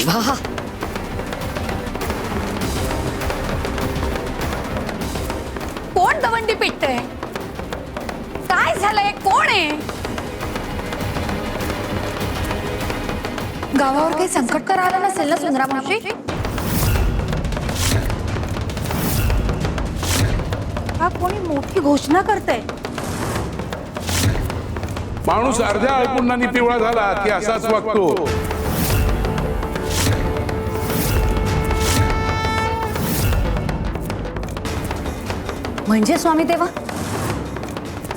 देवा, कोण दवंडी पिटतंय? काय झालंय? कोण आहे? गावावर काही संकट तर आलं नसेल ना सुंदरा मावशी? हा कोणी मोठी घोषणा करतंय? माणूस अर्ध्या अळकुंडांनी पिवळा झाला की असाच वागतो. म्हणजे स्वामी देवा,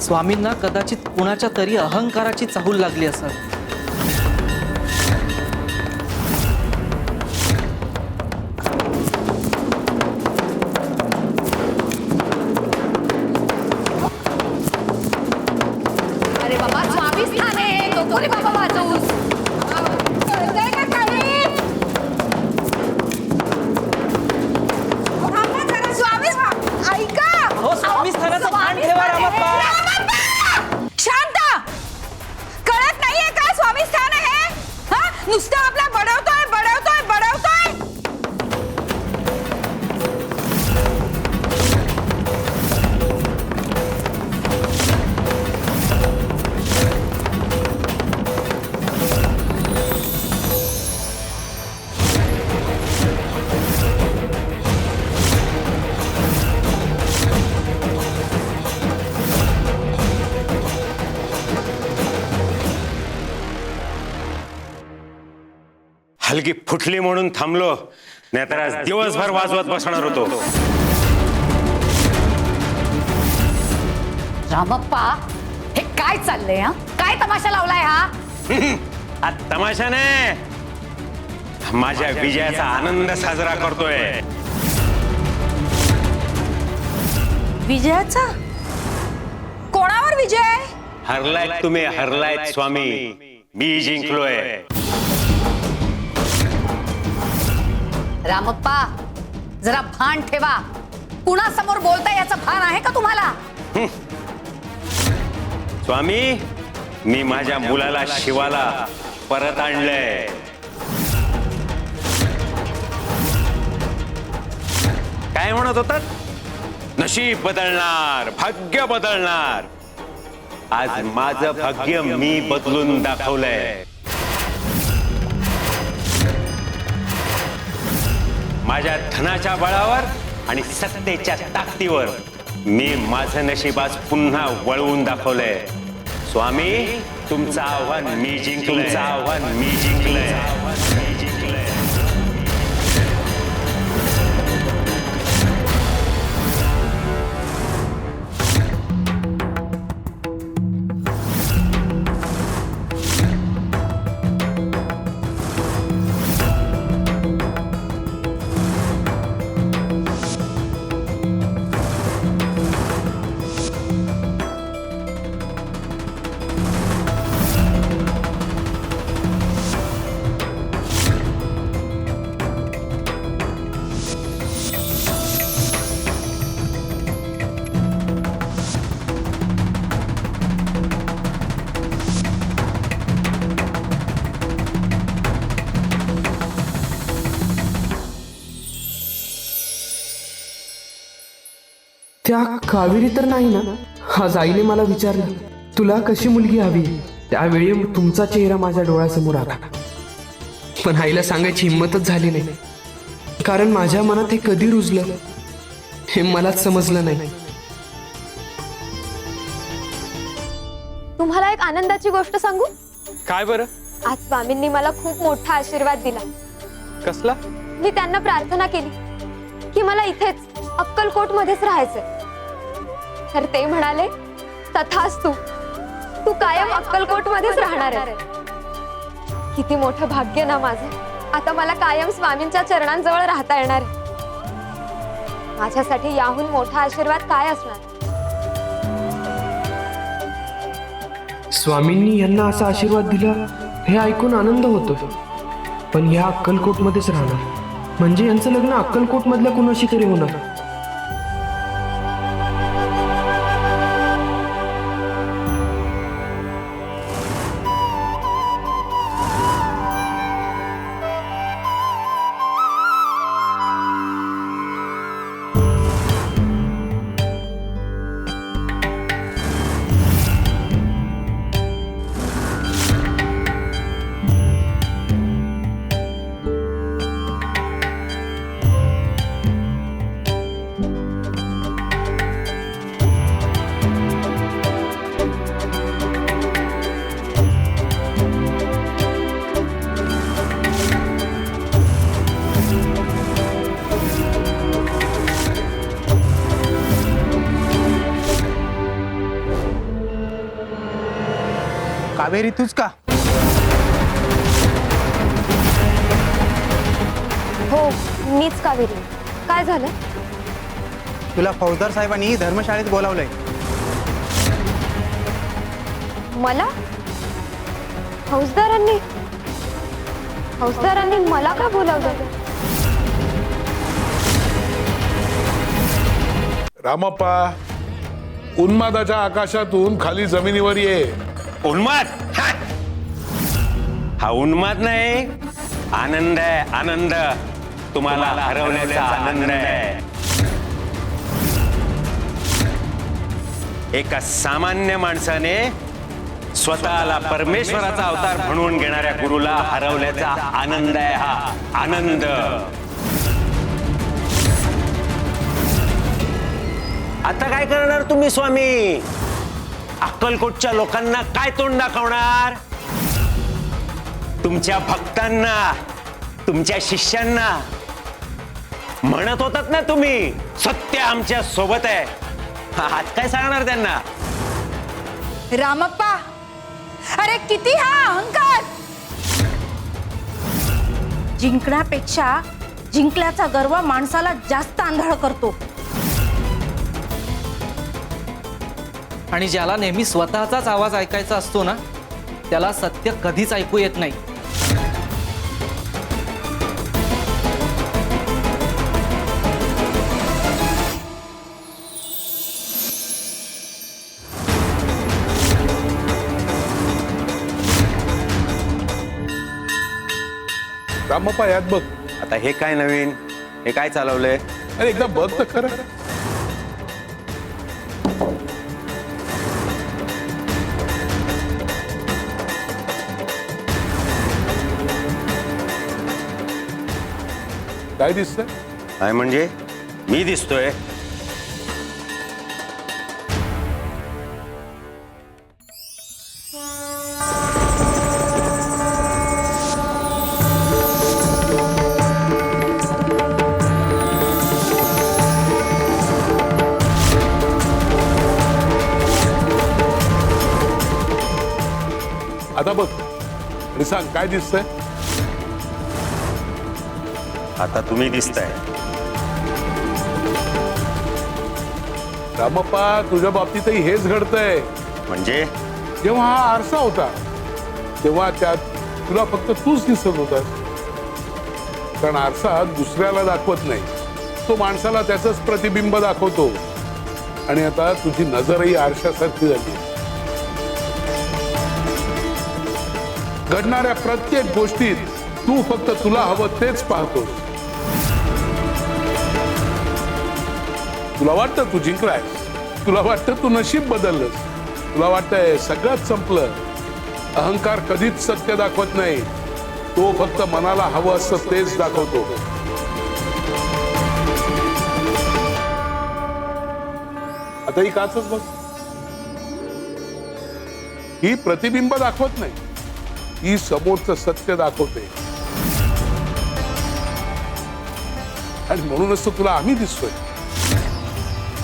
स्वामींना कदाचित कुणाच्या तरी अहंकाराची चाहूल लागली असेल. अरे बाबा, स्वामी स्थान आहे, तो कोणी बाबा वाजवूस? कळतंय का काही? थांबा जरा, स्वामी ऐका. हो, स्वामी स्थानाचं भान ठेवा रामप्पा. शांत. कळत नाहीये का स्वामी स्थान आहे? हा, नुसतं आपला बडवतोय बडवतोय बडवतोय. हलकी फुटली म्हणून थांबलो, नाहीतर आज दिवसभर वाजवत बसणार होतो. रामप्पा, हे काय चाललंय? हा, काय तमाशा लावलाय हा? हा तमाशा नाही, माझ्या विजयाचा आनंद साजरा करतोय. विजयाचा? कोणावर विजय? हरलायत तुम्ही, हरलायत स्वामी, मी जिंकलोय. रामप्पा, जरा भान ठेवा. कुणासमोर बोलताय याचं भान आहे का तुम्हाला? स्वामी, मी माझ्या मुलाला शिवाला परत आणलंय. काय म्हणत होतात? नशीब बदलणार, भाग्य बदलणार. आज माझं भाग्य मी बदलून दाखवलंय. माझ्या धनाच्या बळावर आणि सत्तेच्या ताकदीवर मी माझं नशीब आज पुन्हा वळवून दाखवलंय. स्वामी, तुमचं आव्हान मी जिंकलंय. तुमचं आव्हान मी जिंकलंय. त्या कावेरी तर नाही ना? आज आईने मला विचारलं, तुला कशी मुलगी हवी? त्यावेळी तुमचा चेहरा माझ्या डोळ्यासमोर आला, पण आईला सांगायची हिंमतच झाली नाही, कारण माझ्या मनात हे कधी रुजलं हे मलाच समजलं नाही. तुम्हाला एक आनंदाची गोष्ट सांगू? काय बरं? आज स्वामींनी मला खूप मोठा आशीर्वाद दिला. कसला? मी त्यांना प्रार्थना केली की मला इथेच अक्कलकोट मध्येच राहायचंय, तर ते म्हणाले, तथास्तु, तू कायम अक्कलकोट मध्येच राहणार आहे. किती मोठं भाग्य ना माझं. आता मला कायम स्वामींच्या चरणांजवळ राहता येणार आहे. माझ्यासाठी याहून मोठा आशीर्वाद काय असणार? स्वामींनी यांना असा आशीर्वाद दिला हे ऐकून आनंद होतो, पण या अक्कलकोट मध्येच राहणार म्हणजे यांचं लग्न अक्कलकोट मधल्या कुणाशी तरी होणार. कावेरी तूच का? हो मीच कावेरी. काय झालं? तुला फौजदार साहेबांनी धर्मशाळेत बोलावलंय. मला? फौजदारांनी मला का बोलावलं? रामप्पा, उन्मादाच्या आकाशातून खाली जमिनीवर ये. उन्माद? हा उन्माद नाही, आनंद आहे. आनंद, तुम्हाला हरवण्याचा आनंद आहे. एका सामान्य माणसाने स्वतःला परमेश्वराचा अवतार म्हणून घेणाऱ्या गुरुला हरवल्याचा आनंद आहे हा आनंद. आता काय करणार तुम्ही स्वामी? अक्कलकोटच्या लोकांना काय तोंड दाखवणार? तुमच्या भक्तांना, तुमच्या शिष्यांना म्हणत होतात ना तुम्ही, सत्य आमच्या सोबत आहे. आज काय सांगणार त्यांना? रामप्पा, अरे किती हा अहंकार! जिंकण्यापेक्षा जिंकल्याचा गर्व माणसाला जास्त आंधळ करतो. आणि ज्याला नेहमी स्वतःचाच आवाज ऐकायचा असतो ना, त्याला सत्य कधीच ऐकू येत नाही. रामप्पा, यात बघ. आता हे काय नवीन? हे काय चालवलंय? अरे एकदा बघ तर खरं. काय दिसतंय? काय म्हणजे? मी दिसतोय? आता बघ आणि सांग काय दिसतंय? आता तुम्ही दिसताय. रामप्पा, तुझ्या बाबतीतही हेच घडतंय. म्हणजे जेव्हा हा आरसा होता तेव्हा त्यात तुला फक्त तूच दिसत होतास. कारण आरसा दुसऱ्याला दाखवत नाही, तो माणसाला त्याचंच प्रतिबिंब दाखवतो. आणि आता तुझी नजरही आरशासारखी झाली. घडणाऱ्या प्रत्येक गोष्टीत तू फक्त तुला हवं तेच पाहतोस. तुला वाटतं तू जिंकलाय, तुला वाटतं तू नशीब बदललंस, तुला वाटतंय सगळंच संपलं. अहंकार कधीच सत्य दाखवत नाही, तो फक्त मनाला हवं असं तेच दाखवतो. आता ही काचच बघ, ही प्रतिबिंब दाखवत नाही, ही समोरचं सत्य दाखवते. आणि म्हणूनच तर तुला आम्ही दिसतोय.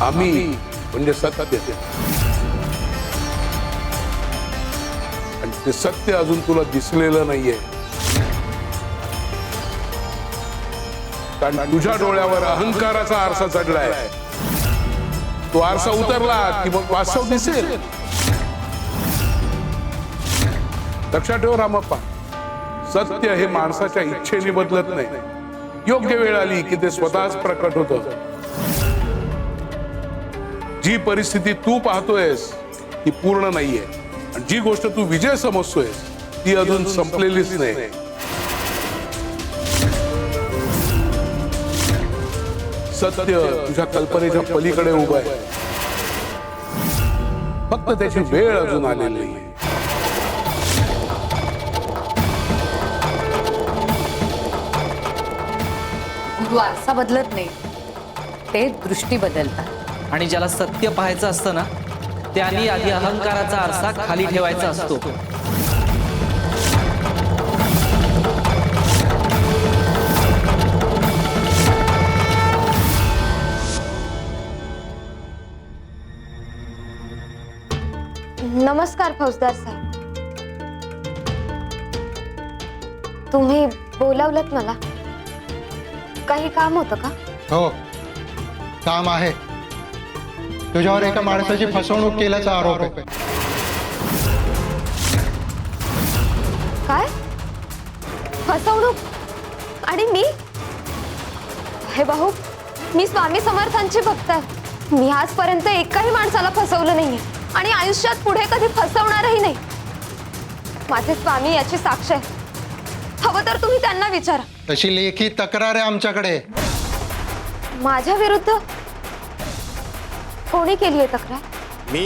आम्ही म्हणजे सत्य. आणि ते सत्य अजून तुला दिसलेलं नाहीये, कारण तुझ्या डोळ्यावर अहंकाराचा आरसा चढलाय. तो आरसा उतरला की मग वास्तव दिसेल. लक्षात ठेव रामप्पा, सत्य हे माणसाच्या इच्छेने बदलत नाही. योग्य वेळ आली की ते स्वतःच प्रकट होतं. जी परिस्थिती तू पाहतोयस ती पूर्ण नाहीये, आणि जी गोष्ट तू विजय समजतोयस ती अजून संपलेलीच नाही. सत्य तुझ्या कल्पनेच्या पलीकडे उभं आहे, फक्त त्याची वेळ अजून आलेली नाहीये. गुरु आरसा बदलत नाही, ते दृष्टी बदलतात. आणि ज्याला सत्य पाहायचं असतं ना, त्यांनी आधी अहंकाराचा आरसा खाली ठेवायचा असतो. नमस्कार फौजदार साहेब. तुम्ही बोलावलत मला, काही काम होतं का? हो, काम आहे. तुझ्यावर एका माणसाची फसवणूक केल्याचा आरोप आहे. काय फसवणूक? आणि मी? हे भाऊ, मी स्वामी समर्थांची भक्त आहे. मी आजपर्यंत एकाही माणसाला फसवलं नाहीये आणि आयुष्यात पुढे कधी फसवणारही नाही. माझे स्वामी याची साक्ष आहे. हवं तर तुम्ही त्यांना विचारा. तशी लेखी तक्रार आहे आमच्याकडे. माझ्या विरुद्ध कोणी केली आहे तक्रार? मी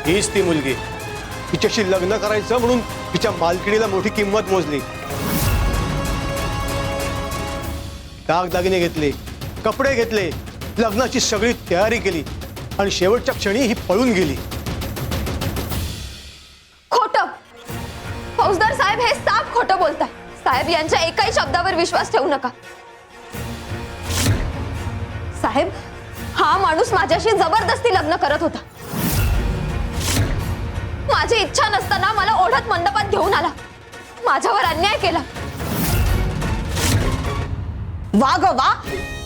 हीच ती मुलगी. हिच्याशी लग्न करायचं म्हणून तिच्या मालकिणीला मोठी किंमत मोजली. दागदागिने घेतले, कपडे घेतले, लग्नाची सगळी तयारी केली आणि शेवटच्या क्षणी ही पळून गेली. खोटं! फौजदार साहेब हे साफ खोटं बोलताय. साहेब यांच्या एकाही शब्दावर विश्वास ठेवू नका. साहेब, हा माणूस माझ्याशी जबरदस्ती लग्न करत होता. माझी इच्छा नसताना मला ओढत मंडपात घेऊन आला, माझ्यावर अन्याय केला. वा ग वा,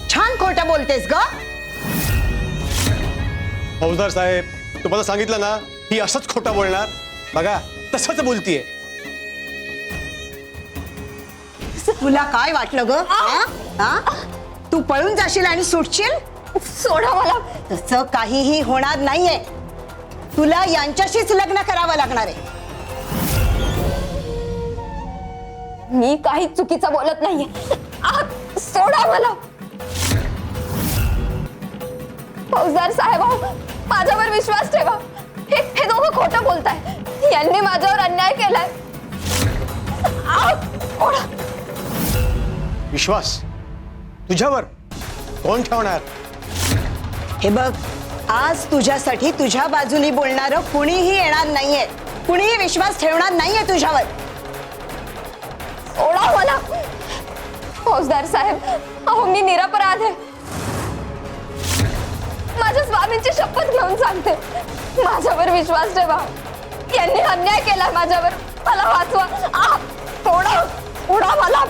छान खोटं बोलतेस ग. फौजदार साहेब, तुम्हाला सांगितलं ना, ही असंच खोटं बोलणार. बघा, तसंच बोलतीये. तुला काय वाटलं ग? तू पळून जाशील आणि सुटशील? सोडा मला. तसं काहीही होणार नाहीये. तुला यांच्याशीच लग्न करावं लागणार आहे. मी काही चुकीचं बोलत नाहीये. सोडा मला. फौजदार साहेब, माझ्यावर विश्वास ठेवा. हे दोघं खोटं बोलताय. यांनी माझ्यावर अन्याय केलाय. सोडा. विश्वास तुझ्यावर कोण ठेवणार? हे बघ, आज तुझ्यासाठी तुझ्या बाजूनी बोलणारं कुणीही येणार नाहीये. कुणीही विश्वास ठेवणार नाहीये तुझ्यावर. सोडा मला. फौजदार साहेब, अहो मी निरपराध आहे. माझ्या स्वामींची शपथ घेऊन सांगते, माझ्यावर विश्वास ठेवा. यांनी अन्याय केला माझ्यावर. मला वाचवा. सोडा. सोडा मला.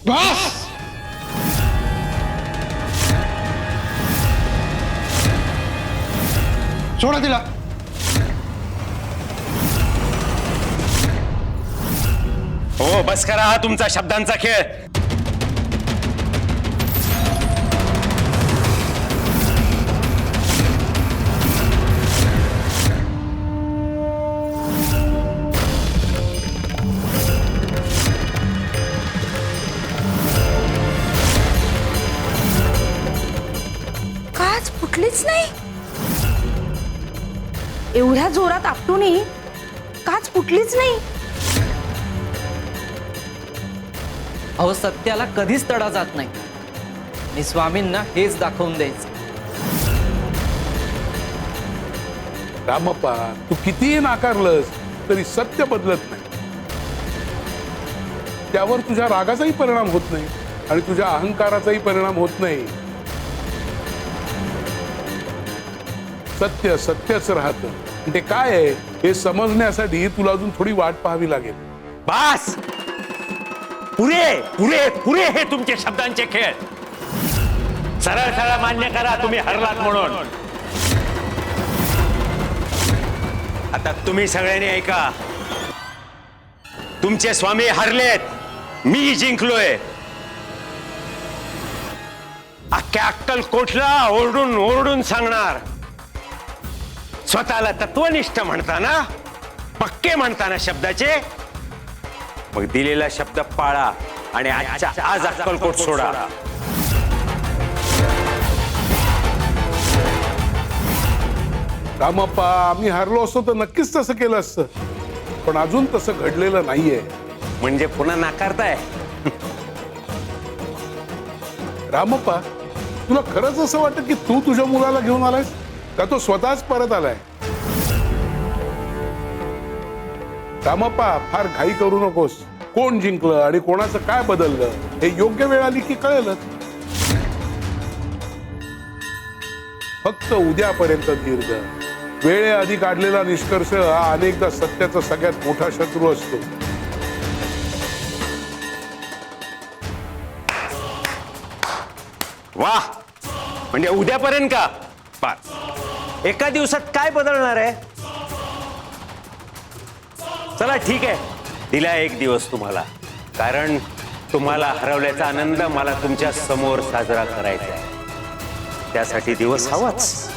बस! सोडा तिला. हो, बस करा हा तुमचा शब्दांचा खेळ. काच फुटलीच नाही. एवढ्या जोरात आपटूनही काच फुटलीच नाही. अहो, सत्याला कधीच तडा जात नाही आणि स्वामींना हेच दाखवून द्यायचं. रामप्पा, तू कितीही नाकारलंस तरी सत्य बदलत नाही. त्यावर तुझ्या रागाचाही परिणाम होत नाही आणि तुझ्या अहंकाराचाही परिणाम होत नाही. सत्य सत्यच राहतं. ते काय आहे हे समजण्यासाठी तुला अजून थोडी वाट पाहावी लागेल. बस, पुरे पुरे पुरे हे तुमचे शब्दांचे खेळ. सरळ सरळ मान्य करा तुम्ही हरलात म्हणून. आता तुम्ही सगळ्यांनी ऐका. तुमचे स्वामी हरलेत, मी जिंकलोय. अख्ख्या अक्कलकोटला ओरडून ओरडून सांगणार. स्वतःला तत्वनिष्ठ म्हणताना, पक्के म्हणताना शब्दाचे, मग दिलेला शब्द पाळा आणि आजच्या आज अक्कलकोट सोडा. रामप्पा, आम्ही हारलो असतो तर नक्कीच तसं केलं असतं, पण अजून तसं घडलेलं नाहीये. म्हणजे पुन्हा नाकारताय? रामप्पा, तुला खरंच असं वाटतं की तू तुझ्या मुलाला घेऊन आलायस का तो स्वतःच परत आलाय? रामप्पा, फार घाई करू नकोस. कोण जिंकलं आणि कोणाचं काय बदललं हे योग्य वेळ आली की कळेलच. फक्त उद्यापर्यंत धीर धर. वेळेआधी काढलेला निष्कर्ष हा अनेकदा सत्याचा सगळ्यात मोठा शत्रू असतो. वाह, म्हणजे उद्यापर्यंत का? बस, एका दिवसात काय बदलणार आहे? चला ठीक आहे, दिला एक दिवस तुम्हाला, कारण तुम्हाला हरवल्याचा आनंद मला तुमच्या समोर साजरा करायचा आहे. त्यासाठी दिवस हवाच.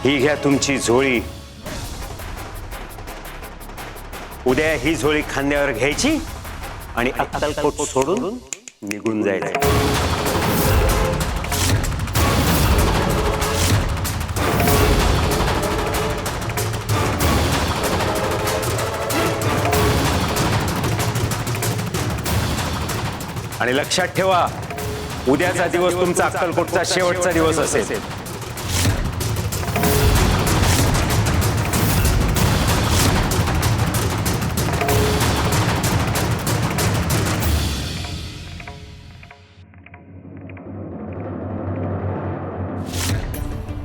ही घ्या तुमची झोळी. उद्या ही झोळी खांद्यावर घ्यायची आणि अक्कलकोट सोडून निघून जायचं. आणि लक्षात ठेवा, उद्याचा दिवस तुमचा अक्कलकोटचा शेवटचा दिवस असेल.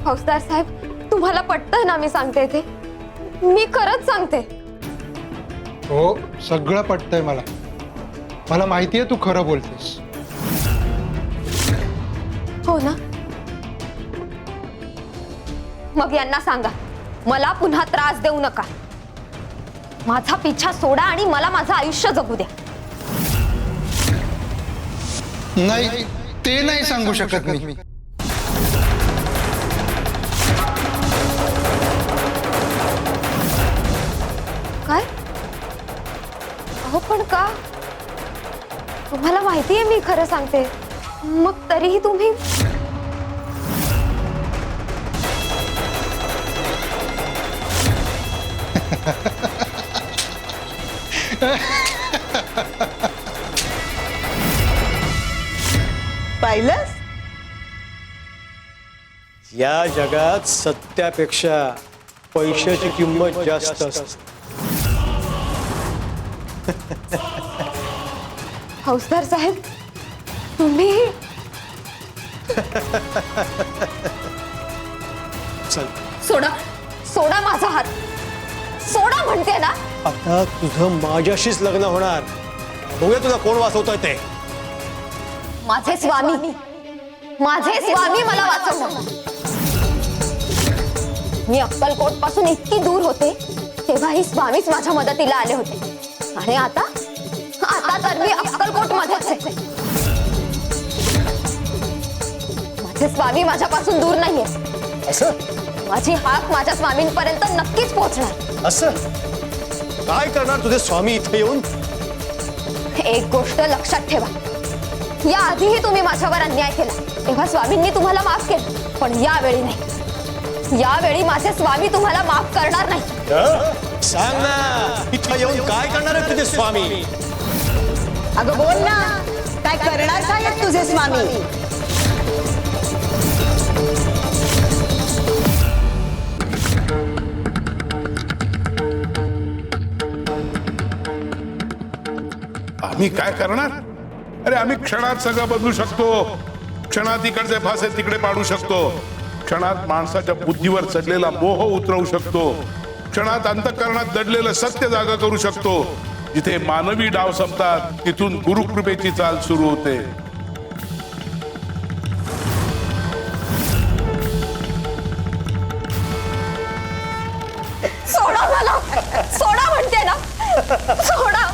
फौजदार साहेब, तुम्हाला पटतंय ना मी सांगते ते? मी खरंच सांगते. हो, सगळं पटतंय मला. मला माहितीये तू खरं बोलतेस. हो ना? मग यांना सांगा, मला पुन्हा त्रास देऊ नका. माझा पिछा सोडा आणि मला माझं आयुष्य जगू द्या. नाही, ते नाही सांगू शकत मी. काय? अहो पण का? तुम्हाला माहितीये मी खरं सांगते, मग तरीही तुम्ही. पाहिलंस? या जगात सत्यापेक्षा पैशाची किंमत जास्त असते. फौजदार साहेब, तुम्ही. चल, सोडा, सोडा माझा हात. सोडा म्हणते ना. आता तुझं माझ्याशीच लग्न होणार. बघूया तुला कोण वाचवतोय ते. माझे स्वामी, माझे स्वामी मला वाचवलं. मी अक्कलकोट पासून इतकी दूर होते तेव्हाही स्वामीच माझ्या मदतीला आले होते. आणि आता आता तर मी अक्कलकोट मध्येच आहे. माझे स्वामी माझ्यापासून दूर नाहीये. असं? माझी हाक माझ्या स्वामींपर्यंत नक्कीच पोहोचणार. असं? काय करणार तुझे स्वामी इथे येऊन? एक गोष्ट लक्षात ठेवा, या आधीही तुम्ही माझ्यावर अन्याय केला तेव्हा स्वामींनी तुम्हाला माफ केलं, पण यावेळी नाही. यावेळी माझे स्वामी तुम्हाला माफ करणार नाही. सांग ना, इथे येऊन काय करणार आहे तुझे स्वामी? अगं बोल ना, काय करणार काय आहेत तुझे स्वामी? आम्ही काय करणार? अरे आम्ही क्षणात सगळं बदलू शकतो. क्षणात इकडचे फासे तिकडे पाडू शकतो. क्षणात माणसाच्या बुद्धीवर चढलेला मोह उतरवू शकतो. क्षणात अंतःकरणात दडलेलं सत्य जागा करू शकतो. जिथे मानवी डाव संपतात तिथून गुरुकृपेची चाल सुरू होते. सोडा मला, सोडा म्हणते ना, सोडा.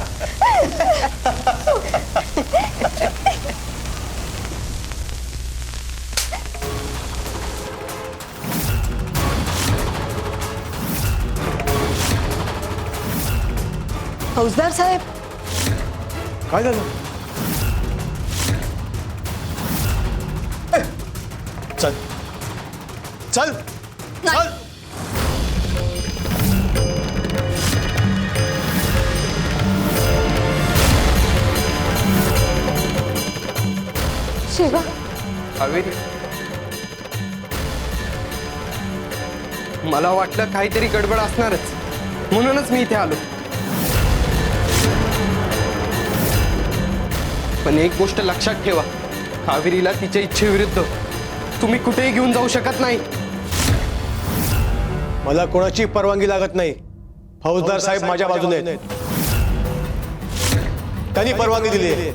फौजदार साहेब, काय झालं? चल चल चल. शिवा, कावेरी, मला वाटलं काहीतरी गडबड असणारच, म्हणूनच मी इथे आलो. पण एक गोष्ट लक्षात ठेवा, कावेरीला तिच्या इच्छेविरुद्ध तुम्ही कुठेही घेऊन जाऊ शकत नाही. मला कोणाची परवानगी लागत नाही. फौजदार साहेब माझ्या बाजूने आहेत. त्यांनी परवानगी दिली आहे.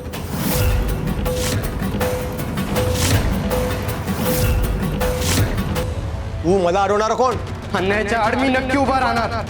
तू मला अडवणार कोण? अन्यायाच्या आड मी नक्की उभा राहणार.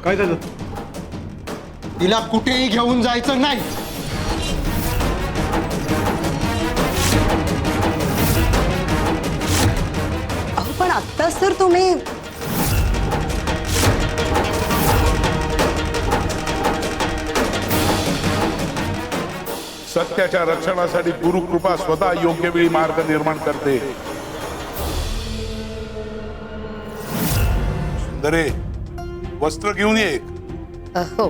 काय झालं? तिला कुठेही घेऊन जायचं नाही. अहो पण आत्ताच तर तुम्ही सत्याच्या रक्षणासाठी गुरुकृपा स्वतः योग्य वेळी मार्ग निर्माण करते. सुंदरे, वस्त्र घेऊन ये. हो.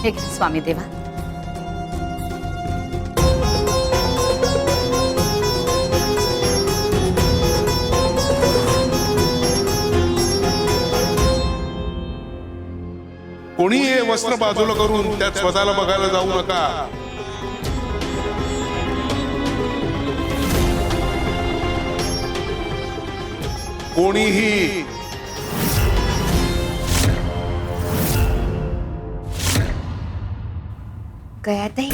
हे घ्या स्वामी देवा. कोणी हे वस्त्र बाजूला करून त्यात स्वतःला बघायला जाऊ नका. कोणीही गयाताई,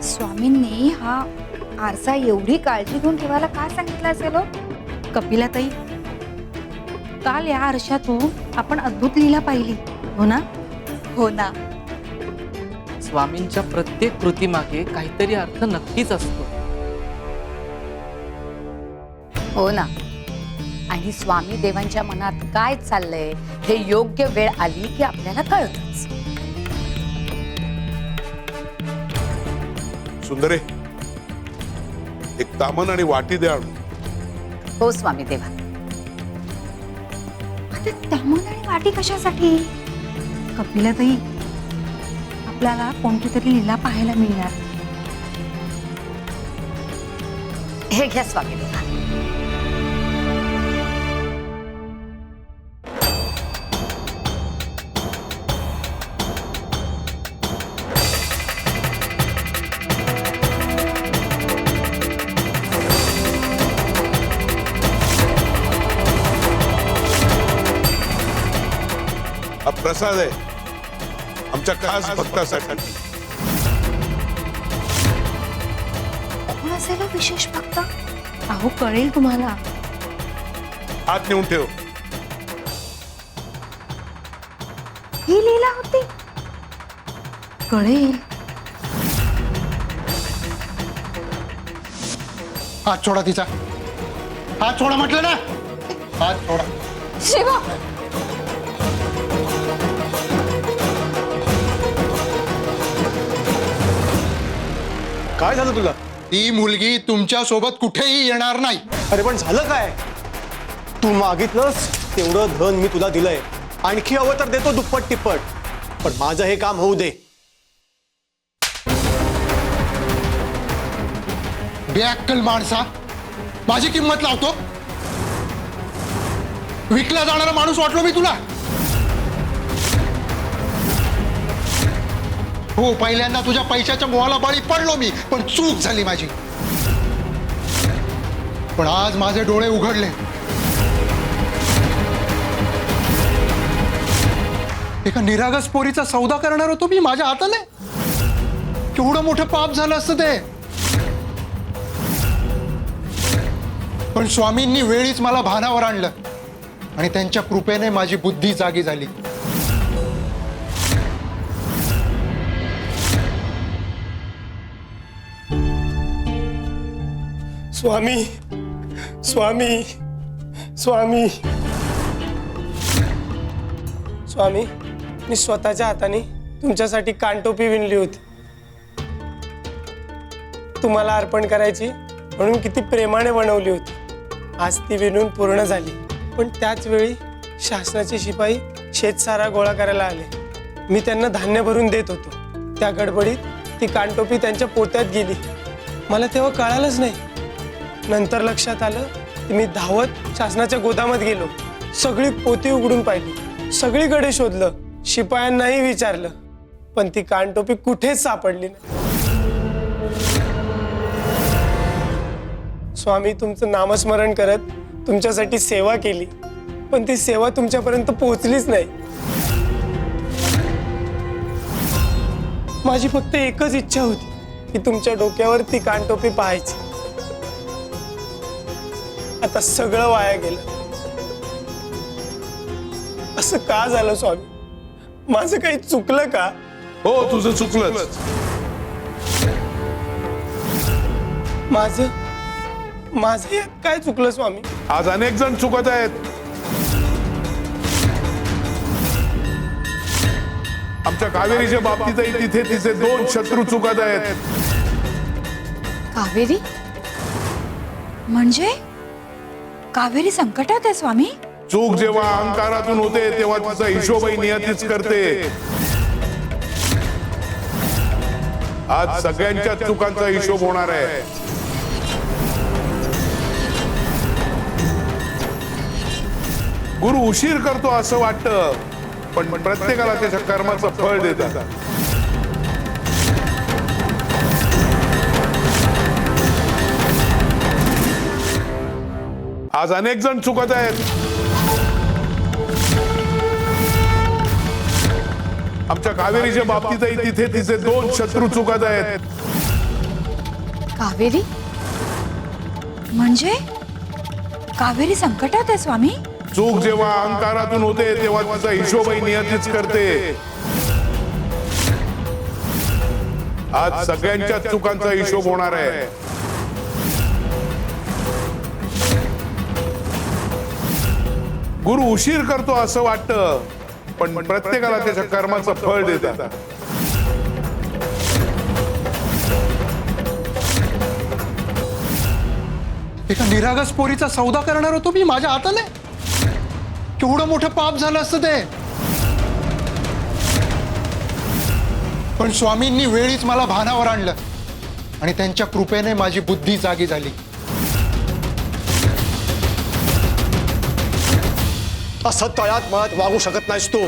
स्वामींनी हा आरसा एवढी काळजी घेऊन ठेवायला का सांगितलं असेल? कपिलाताई, काल या आरशातून आपण अद्भुत लीला पाहिली, हो ना? हो ना. स्वामींच्या प्रत्येक कृतीमागे काहीतरी अर्थ नक्कीच असतो. हो ना. आणि स्वामी देवांच्या मनात काय चाललंय हे योग्य वेळ आली की आपल्याला कळतच. सुंदरे, एक तामण आणि वाटी द्या. हो स्वामी देवा. आता तामण आणि वाटी कशासाठी? कपिलाताई, आपल्याला कोणती तरी लीला पाहायला मिळणार. हे घ्या स्वामी देवा. हा प्रसाद आहे आमच्या खास भक्तासाठी. कोण असेल विशेष भक्त? अहो कळेल तुम्हाला. हात नेऊन ठेव. ही लीला होती. कळेल. हात सोडा तिचा. हात सोडा म्हटलं ना. हात सोडा. शिवा, काय झालं तुला? ती मुलगी तुमच्या सोबत कुठेही येणार नाही. अरे पण झालं काय? तू मागितलंस तेवढं धन मी तुला दिलंय. आणखी हवं तर देतो दुप्पट तिप्पट. पण माझं हे काम होऊ दे. बेअक्कल माणसा, माझी किंमत लावतो. विकला जाणारा माणूस वाटलो मी तुला? हो, पहिल्यांदा तुझ्या पैशाच्या मोहाला बळी पडलो मी, पण चूक झाली माझी. पण आज माझे डोळे उघडले. एका निरागस पोरीचा सौदा करणार होतो मी माझ्या हाताने. केवढं मोठं पाप झालं असतं ते. पण स्वामींनी वेळीच मला भानावर आणलं आणि त्यांच्या कृपेने माझी बुद्धी जागी झाली. स्वामी स्वामी स्वामी स्वामी, मी स्वतःच्या हाताने तुमच्यासाठी कानटोपी विणली होती, तुम्हाला अर्पण करायची म्हणून किती प्रेमाने बनवली होती. आज ती विणून पूर्ण झाली. पण त्याच वेळी शासनाचे शिपाई शेतसारा गोळा करायला आले. मी त्यांना धान्य भरून देत होतो. त्या गडबडीत ती कानटोपी त्यांच्या पोत्यात गेली. मला तेव्हा कळालंच नाही. नंतर लक्षात आलं की मी धावत शासनाच्या गोदामात गेलो. सगळी पोती उघडून पाहिली, सगळीकडे शोधलं, शिपायांनाही विचारलं, पण ती कानटोपी कुठेच सापडली नाही. स्वामी, तुमचं नामस्मरण करत तुमच्यासाठी सेवा केली, पण ती सेवा तुमच्यापर्यंत पोहोचलीच नाही. माझी फक्त एकच इच्छा होती की तुमच्या डोक्यावर ती कानटोपी पाहायची. आता सगळं वाया गेलं. असं का झालं स्वामी? माझं काही चुकलं का? हो, तुझं चुकलंच. माझं यात काय चुकलं स्वामी? आज अनेक जण चुकत आहेत. आमच्या कावेरीच्या बाबतीतही तिथे तिचे 2 शत्रू चुकत आहेत. कावेरी म्हणजे कावेरी संकटात आहे स्वामी. चूक जेव्हा अहंकारातून होते तेव्हा तिचा हिशोबही नियतीच करते. आज सगळ्यांच्या चुकांचा हिशोब होणार आहे. गुरु उशीर करतो असं वाटतं, पण प्रत्येकाला त्याच्या कर्माचं फळ देतात. आज अनेक जण चुकत आहेत. आमच्या कावेरीच्या बाबतीतही तिथे तिचे 2 शत्रू चुकत आहेत. कावेरी म्हणजे कावेरी संकटात आहे स्वामी. चूक जेव्हा अहंकारातून होते तेव्हा तिचा हिशोबही नियतीच करते. आज सगळ्यांच्या चुकांचा हिशोब होणार आहे. गुरु उशीर करतो असं वाटतं, पण प्रत्येकाला त्याच्या कर्माचं फळ देतात. एका निरागस पोरीचा सौदा करणार होतो मी माझ्या हाताने. केवढं मोठं पाप झालं असतं ते. पण स्वामींनी वेळीच मला भानावर आणलं आणि त्यांच्या कृपेने माझी बुद्धी जागी झाली. असं तळ्यात मळत वागू शकत नाहीस तू.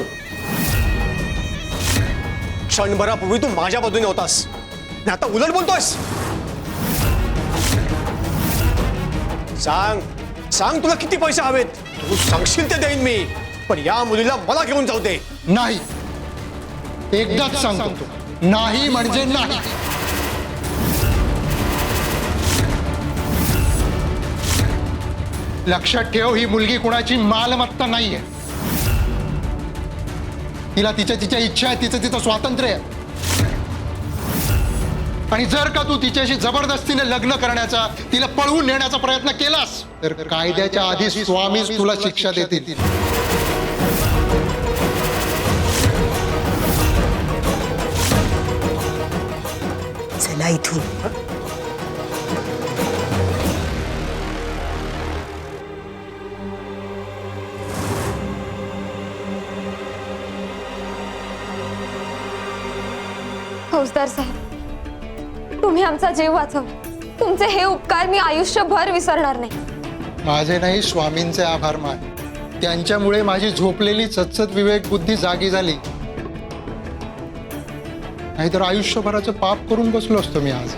क्षणभरापूर्वी तू माझ्या बाजूने होतास, आणि आता उलट बोलतोयस. सांग सांग, तुला किती पैसे हवेत? तू सांगशील ते देईन मी, पण या मुलीला मला घेऊन जाऊ दे. नाही, एकदाच सांगतो, नाही म्हणजे नाही. लक्षात ठेव, ही मुलगी कुणाची मालमत्ता नाहीये. तिला तिच्या इच्छा आहे, तिचं स्वातंत्र्य आहे. आणि जर का तू तिच्याशी जबरदस्तीने लग्न करण्याचा, तिला पळवून नेण्याचा प्रयत्न केलास तर कायद्याच्या आधी स्वामीच तुला शिक्षा देतील. चला इथून. फौजदार साहेब, तुम्ही आमचा जीव वाचवला. तुमचे हे उपकार मी आयुष्यभर विसरणार नाही. माझे नाही, स्वामींचे आभार मान. त्यांच्यामुळे माझी झोपलेली सत्सत विवेक बुद्धी जागी झाली. नाहीतर आयुष्यभराचं पाप करून बसलो असतो मी आज.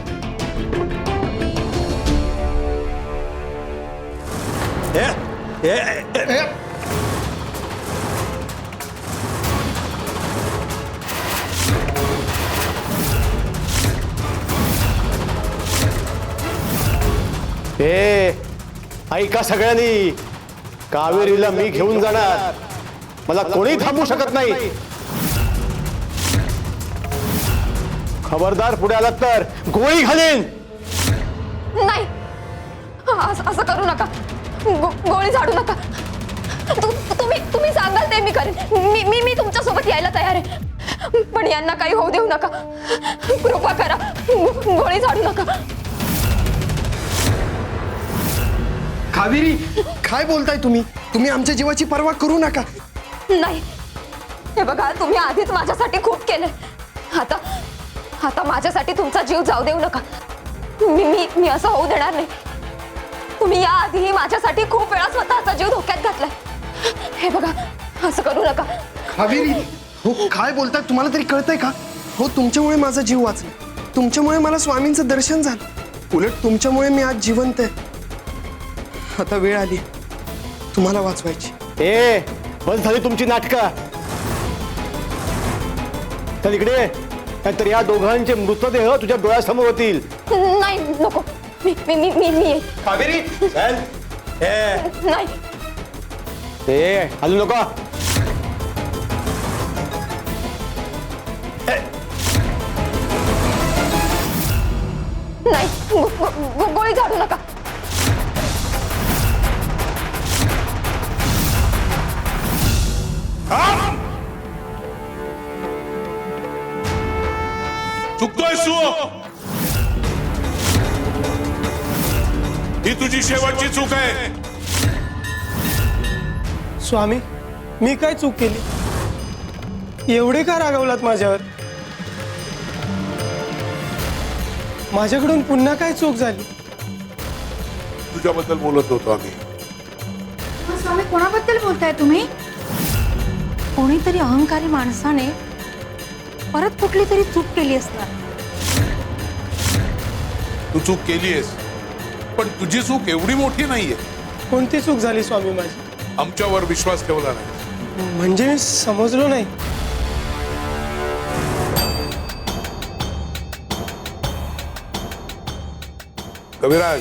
ए ऐका सगळ्यांनी, कावेरीला मी घेऊन जाणार, मला कोणी थांबवू शकत नाही. खबरदार पुढे आलात तर गोळी घालीन. नाही, असं करू नका. गोळी झाडू नका. तुम्ही सांगाल ते मी करेन. मी तुमच्या सोबत यायला तयार आहे, पण यांना काही होऊ देऊ नका. कृपा करा, गोळी झाडू नका. कावेरी, काय बोलताय तुम्ही? तुम्ही आमच्या जीवाची पर्वा करू नका. नाही, हे बघा, तुम्ही आधीच माझ्यासाठी खूप केले. आता माझ्यासाठी तुमचा जीव जाऊ देऊ नका. मी असं होऊ देणार नाही. तुम्ही या आधीही माझ्यासाठी खूप वेळा स्वतःचा जीव धोक्यात घातलाय. हे बघा, असं करू नका. कावेरी, हो काय बोलताय? तुम्हाला तरी कळतंय का? हो, तुमच्यामुळे माझा जीव वाचला, तुमच्यामुळे मला स्वामींचं दर्शन झालं. उलट तुमच्यामुळे मी आज जिवंत आहे. आता वेळ आली तुम्हाला वाचवायची. ए बस झाली तुमची नाटकं. चल इकडे, नाहीतर या दोघांचे मृतदेह तुझ्या डोळ्यासमोर होतील. नाही, नको. मी येईन. कावेरी चल. नाही, ए हलू नको. नाही, गोळी झाडू नका. चुकतोय तू. ही तुझी शेवटची चूक आहे. स्वामी, मी काय चूक केली? एवढे का रागावलात माझ्यावर? माझ्याकडून पुन्हा काय चूक झाली? तुझ्याबद्दल बोलत होतो आम्ही. स्वामी, कोणाबद्दल बोलताय तुम्ही? कोणीतरी अहंकारी माणसाने परत कुठली तरी चूक केली असणार. तू चूक केलीयस, पण तुझी चूक एवढी मोठी नाहीये. कोणती चूक झाली स्वामी माझी? आमच्यावर विश्वास ठेवला नाही. म्हणजे मी समजलो नाही. कविराज,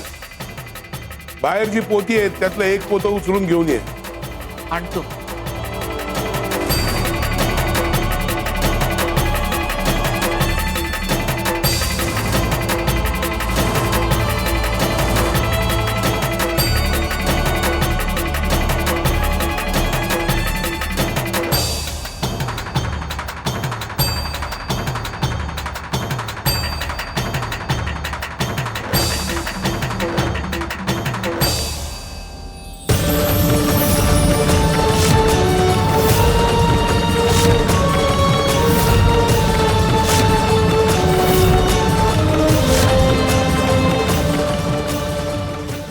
बाहेर जी पोती आहेत त्यातलं एक पोतं उचलून घेऊन ये. आणतो.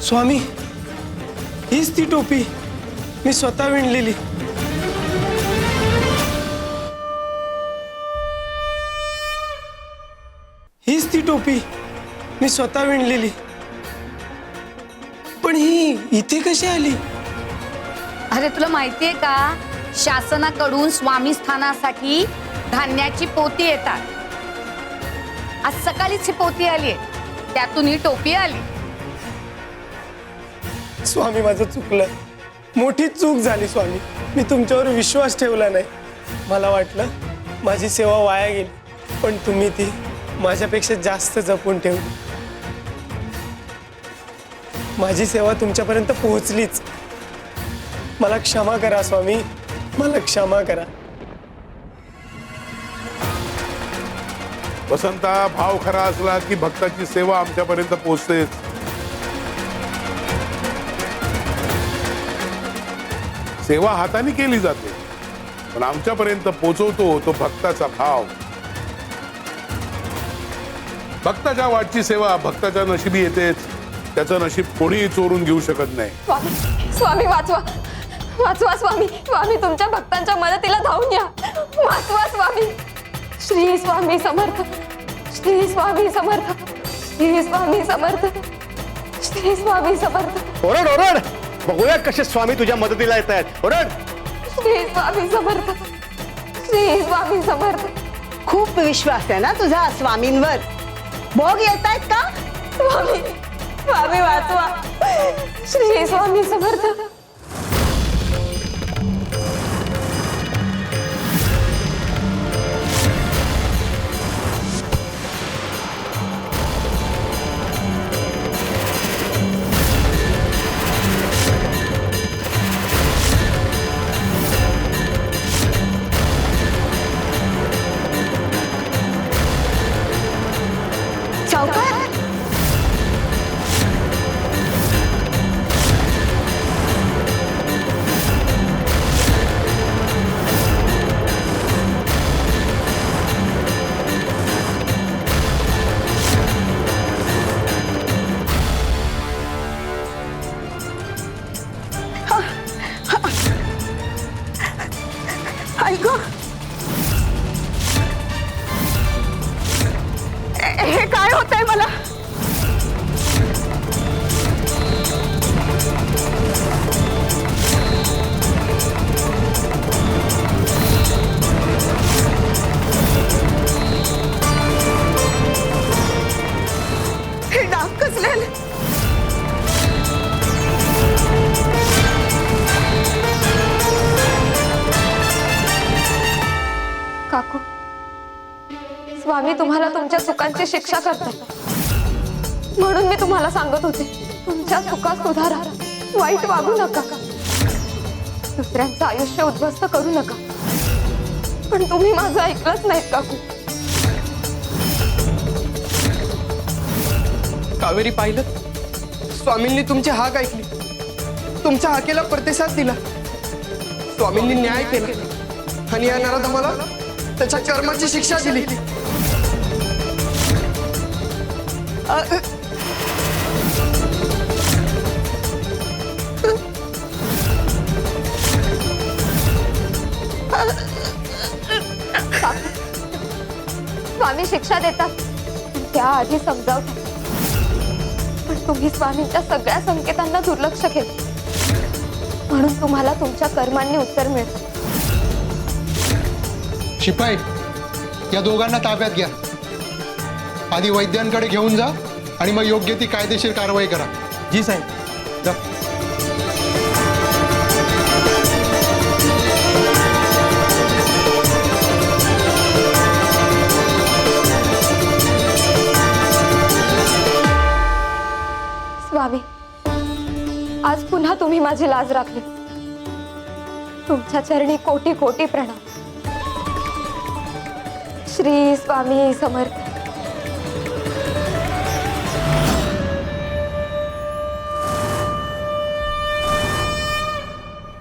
स्वामी, हीच ती टोपी मी स्वतः विणलेली. हीच ती टोपी मी स्वतः विणलेली. पण ही इथे कशी आली? अरे, तुला माहितीये का, शासनाकडून स्वामी स्थानासाठी धान्याची पोती येतात. आज सकाळीच ही पोती आली, त्यातून ही टोपी आली. स्वामी, माझं चुकलं. मोठी चूक झाली स्वामी. मी तुमच्यावर विश्वास ठेवला नाही. मला वाटलं माझी सेवा वाया गेली, पण तुम्ही ती माझ्यापेक्षा जास्त जपून ठेवली. माझी सेवा तुमच्यापर्यंत पोहोचलीच. मला क्षमा करा स्वामी, मला क्षमा करा. वसंता, भाव खरा असला की भक्ताची सेवा आमच्यापर्यंत पोहोचतेच. सेवा हाताने केली जाते, पण आमच्यापर्यंत पोहोचवतो तो भक्ताचा भाव. भक्ताच्या वाटची सेवा भक्ताच्या नशिबी येतेच. त्याचं नशीब कोणीही चोरून घेऊ शकत नाही. स्वामी, वाचवा, वाचवा स्वामी. स्वामी, तुमच्या भक्तांच्या मदतीला धावून या. वाचवा स्वामी. श्री स्वामी समर्थ. श्री स्वामी समर्थ. श्री स्वामी समर्थ. श्री स्वामी समर्थ. ओरड ओरड, बघूया कसे स्वामी तुझ्या मदतीला येत आहेत. ओरड. श्री स्वामी समर्थ. श्री स्वामी समर्थ. खूप विश्वास आहे ना तुझा स्वामींवर. भोग येत आहेत का? स्वामी, स्वामी वाचवा. श्री स्वामी समर्थ. सावकार, ऐक, हे काय होतंय मला? हे डाग कसले आले? काकू, स्वामी तुम्हाला तुमच्या चुकांची शिक्षा करतात, म्हणून मी तुम्हाला सांगत होते, तुमच्या चुका सुधारा, वाईट वागू नका, दुसऱ्यांचं आयुष्य उद्ध्वस्त करू नका. पण तुम्ही माझं ऐकलंच नाहीत काकू. कावेरी, पाहिलं, स्वामींनी तुमची हाक ऐकली, तुमच्या हाकेला प्रतिसाद दिला. स्वामींनी न्याय केला आणि या नराधमाला त्याच्या कर्माची शिक्षा दिली. स्वामी शिक्षा देतात, त्याआधी समजावतात, पण तुम्ही स्वामींच्या सगळ्या संकेतांना दुर्लक्ष केलं, म्हणून तुम्हाला तुमच्या कर्मांनी उत्तर मिळतं. शिपाई, या दोघांना ताब्यात घ्या. आधी वैद्यांकडे घेऊन जा आणि मग योग्य ती कायदेशीर कारवाई करा. जी साहेब. जा. स्वामी, आज पुन्हा तुम्ही माझी लाज राखली. तुमच्या चरणी कोटी कोटी प्रणाम. श्री स्वामी समर्थ.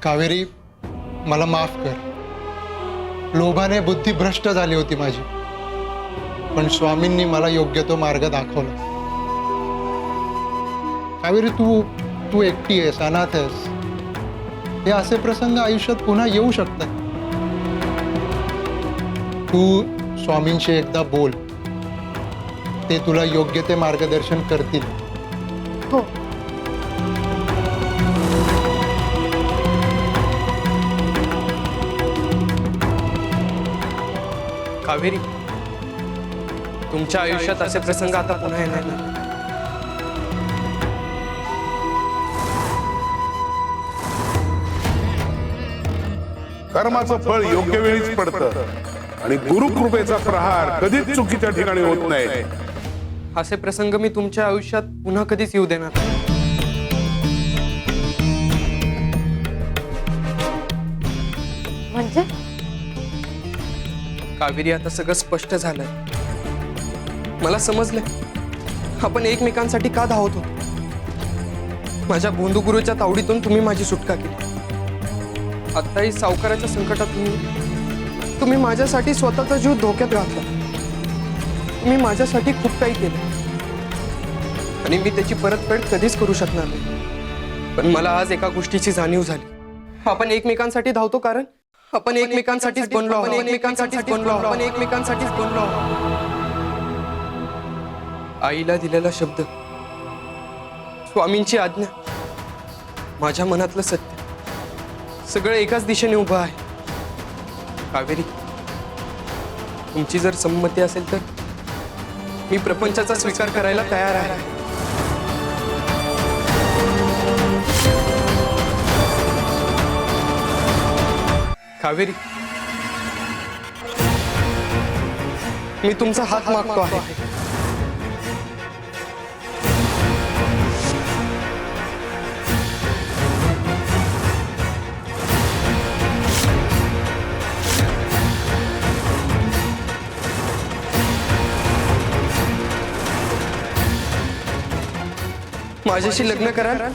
कावेरी, मला माफ कर. लोभाने बुद्धी भ्रष्ट झाली होती माझी, पण स्वामींनी मला योग्य तो मार्ग दाखवला. कावेरी, तू एकटी आहेस, अनाथ आहेस. हे असे प्रसंग आयुष्यात पुन्हा येऊ शकतात. तू स्वामींशी एकदा बोल, ते तुला योग्य ते मार्गदर्शन करतील. हो. कावेरी, तुमच्या आयुष्यात असे प्रसंग आता पुन्हा येणार नाही. कर्माचं फळ योग्य वेळीच पडतं आणि गुरुकृपेचा प्रहार कधीच चुकीच्या ठिकाणी होत नाही. असे प्रसंग मी तुमच्या आयुष्यात पुन्हा कधीच येऊ देणार नाही. म्हणजे कावेरी, आता सगळं स्पष्ट झालंय. मला समजलंय आपण एकमेकांसाठी का धावत होतो. माझ्या भोंदू गुरुच्या तावडीतून तुम्ही माझी सुटका केली. आत्ताही सावकाराच्या संकटात तुम्ही माझ्यासाठी स्वतःचा जीव धोक्यात घातला. तुम्ही माझ्यासाठी खूप काही केलं आणि मी त्याची परतफेड कधीच करू शकणार नाही. पण मला आज एका गोष्टीची जाणीव झाली. आपण एकमेकांसाठी धावतो कारण आपण एकमेकांसाठीच बनलो आहोत. आपण एकमेकांसाठीच बनलो आहोत. आईला दिलेला शब्द, स्वामींची आज्ञा, माझ्या मनातलं सत्य, सगळं एकाच दिशेने उभं आहे. कावेरी, तुमची जर संमती असेल तर मी प्रपंचाचा स्वीकार करायला तयार आहे. कावेरी, मी तुमचा हात मागतो आहे. माझ्याशी लग्न कराल?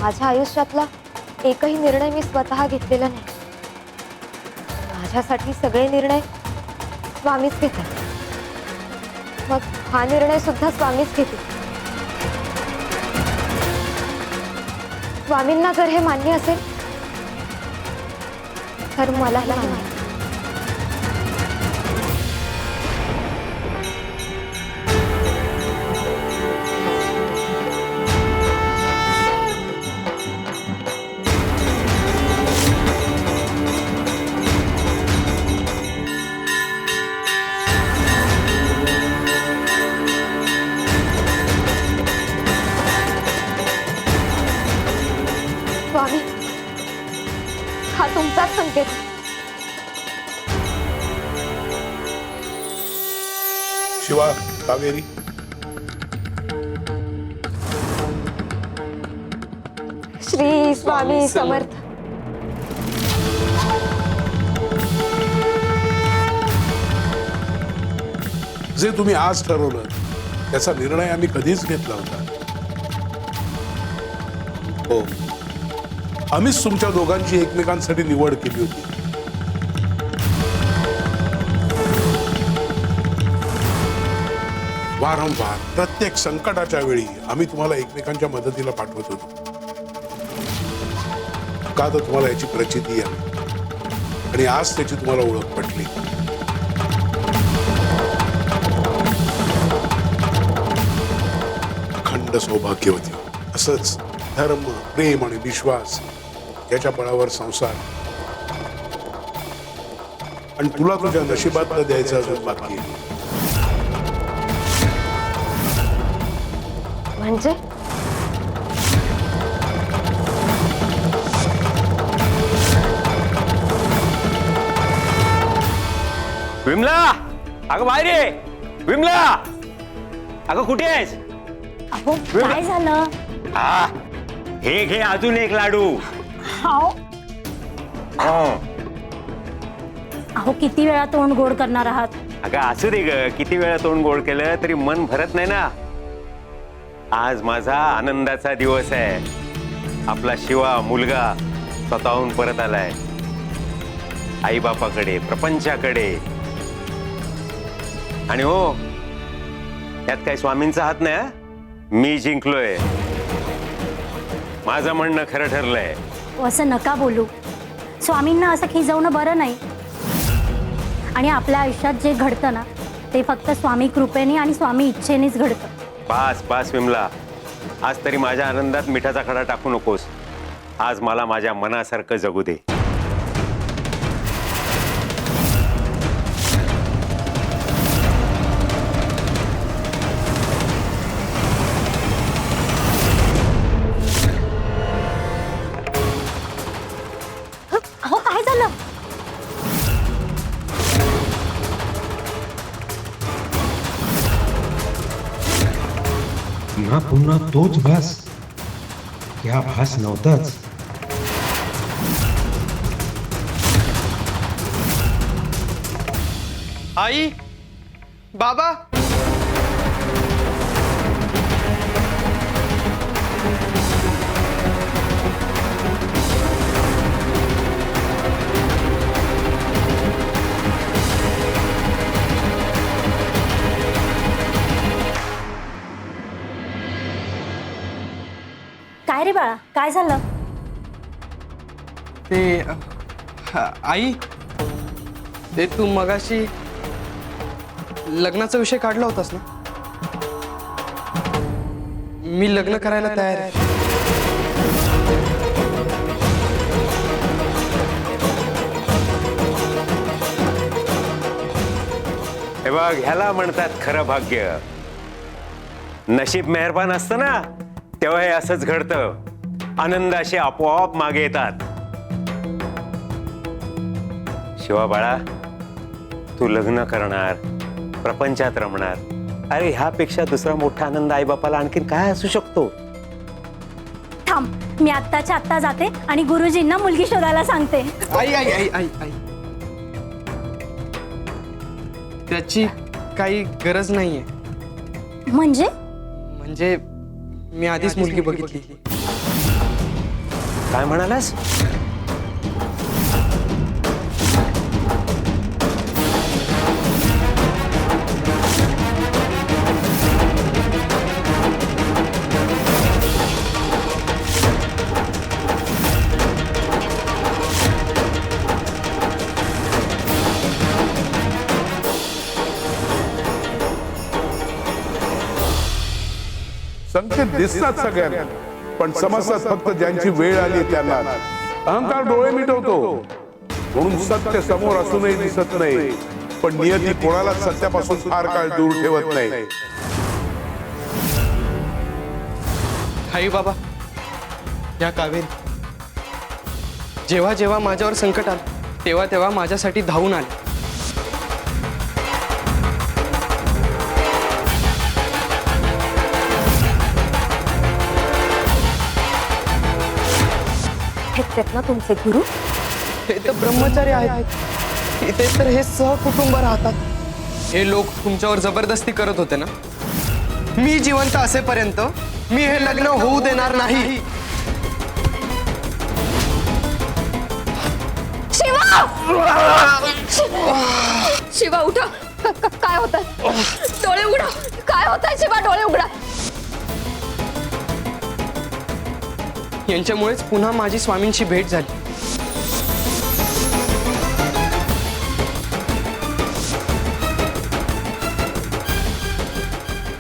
माझ्या आयुष्यातला एकही निर्णय मी स्वतः घेतलेला नाही. माझ्यासाठी सगळे निर्णय स्वामीच घेतात. मग हा निर्णय सुद्धा स्वामीच घेतील. स्वामींना जर हे मान्य असेल तर मलाही मान्य. स्वामी, हा तुमचाच संकेत. शिवा, कावेरी, श्री स्वामी समर्थ. जे तुम्ही आज ठरवलं त्याचा निर्णय आम्ही कधीच घेतला होता. हो, आम्हीच तुमच्या दोघांची एकमेकांसाठी निवड केली होती. वारंवार प्रत्येक संकटाच्या वेळी आम्ही तुम्हाला एकमेकांच्या मदतीला पाठवत होतो. का तर तुम्हाला याची प्रचिती आहे आणि आज त्याची तुम्हाला ओळख पटली. अखंड सौभाग्यवती. असंच धर्म, प्रेम आणि विश्वास याच्या बळावर संसार. आणि तुला तुझ्या नशिबात द्यायचं अजून बाकी आहे. म्हणजे विमला, अगं बाहेर ये. विमला, अगं कुठे आहेस? अहो काय झालं? हा, हे घे अजून एक लाडू. अहो हं. अहो किती वेळा तोंड गोड करणार आहात? अगं असू दे ग, किती वेळा तोंड गोड केलं तरी मन भरत नाही ना. आज माझा आनंदाचा दिवस आहे. आपला शिवा मुलगा स्वतःहून परत आलाय आई बापाकडे, प्रपंचाकडे. आणि हो, त्यात काही स्वामींचा हात नाही. मी जिंकलोय. माझं म्हणणं खरं ठरलंय. असं नका बोलू. स्वामींना असं खिजवणं बरं नाही. आणि आपल्या आयुष्यात जे घडतं ना ते फक्त स्वामी कृपेने आणि स्वामी इच्छेनेच घडतं. पास पास विमला, आज तरी माझ्या आनंदात मिठाचा खडा टाकू नकोस. आज मला माझ्या मनासारखं जगू दे. अहो काय झालं? पुन्हा पुन्हा तोच भास. या भास नव्हताच. आई, बाबा, काय रे बाळा, काय झालं? ते आई, ते तू मगाशी लग्नाचा विषय काढला होतास ना. मी लग्न करायला तयार आहे. हे बघ, ह्याला म्हणतात खरं भाग्य. नशीब मेहरबान असतं ना तेव्हा हे असंच घडतं. आनंद असे आपोआप मागे येतात. शिवा बाळा, तू लग्न करणार, प्रपंचात रमणार. अरे ह्यापेक्षा दुसरा मोठा आनंद आईबापाला आणखीन काय असू शकतो? थांब, मी आत्ताच्या आत्ता जाते आणि गुरुजींना मुलगी शोधायला सांगते. आई आई आई आई आई त्याची काही गरज नाहीये. म्हणजे मी आधीच मुलगी बघितली. काय म्हणालास? संकेत दिसतात सगळ्यांना, पण समजतात फक्त ज्यांची वेळ आली त्यांना. अहंकार डोळे मिटवतो, म्हणून सत्य समोर असूनही दिसत नाही, पण नियती कोणाला सत्यापासून फार काळ दूर ठेवत नाही. आई बाबा, या कावेरी जेव्हा जेव्हा माझ्यावर संकट आलं तेव्हा तेव्हा माझ्यासाठी धावून आले. हेच ना तुमचे गुरु? हे तर ब्रह्मचारी आहेत. इथे तर हे सहकुटुंब राहतात. हे लोक तुमच्यावर जबरदस्ती करत होते ना. मी जिवंत असेपर्यंत मी हे लग्न होऊ देणार नाही. शिवा! शिवा उठा. काय होतं? डोळे उघडा. काय होतंय शिवा? डोळे उघडा. यांच्यामुळेच पुन्हा माझी स्वामींची भेट झाली.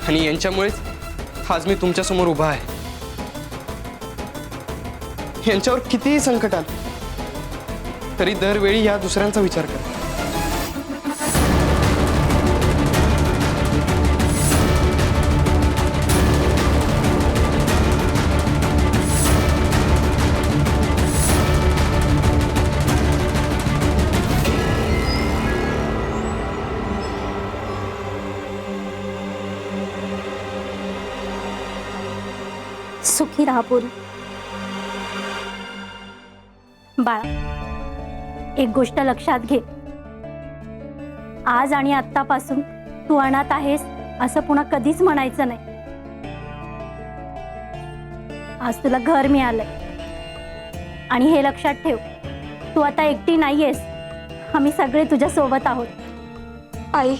आणि यांच्यामुळेच आज मी तुमच्या समोर उभा आहे. यांच्यावर कितीही संकट आलं तरी दरवेळी या दुसऱ्यांचा विचार करा. सुखी राहा पोरी. बाळा, एक गोष्ट लक्षात घे. आज आणि आत्तापासून तू अनाथ आहेस असं पुन्हा कधीच म्हणायचं नाही. आज तुला घर मिळालंय आणि हे लक्षात ठेव, तू आता एकटी नाहीयेस. आम्ही सगळे तुझ्या सोबत आहोत. आई,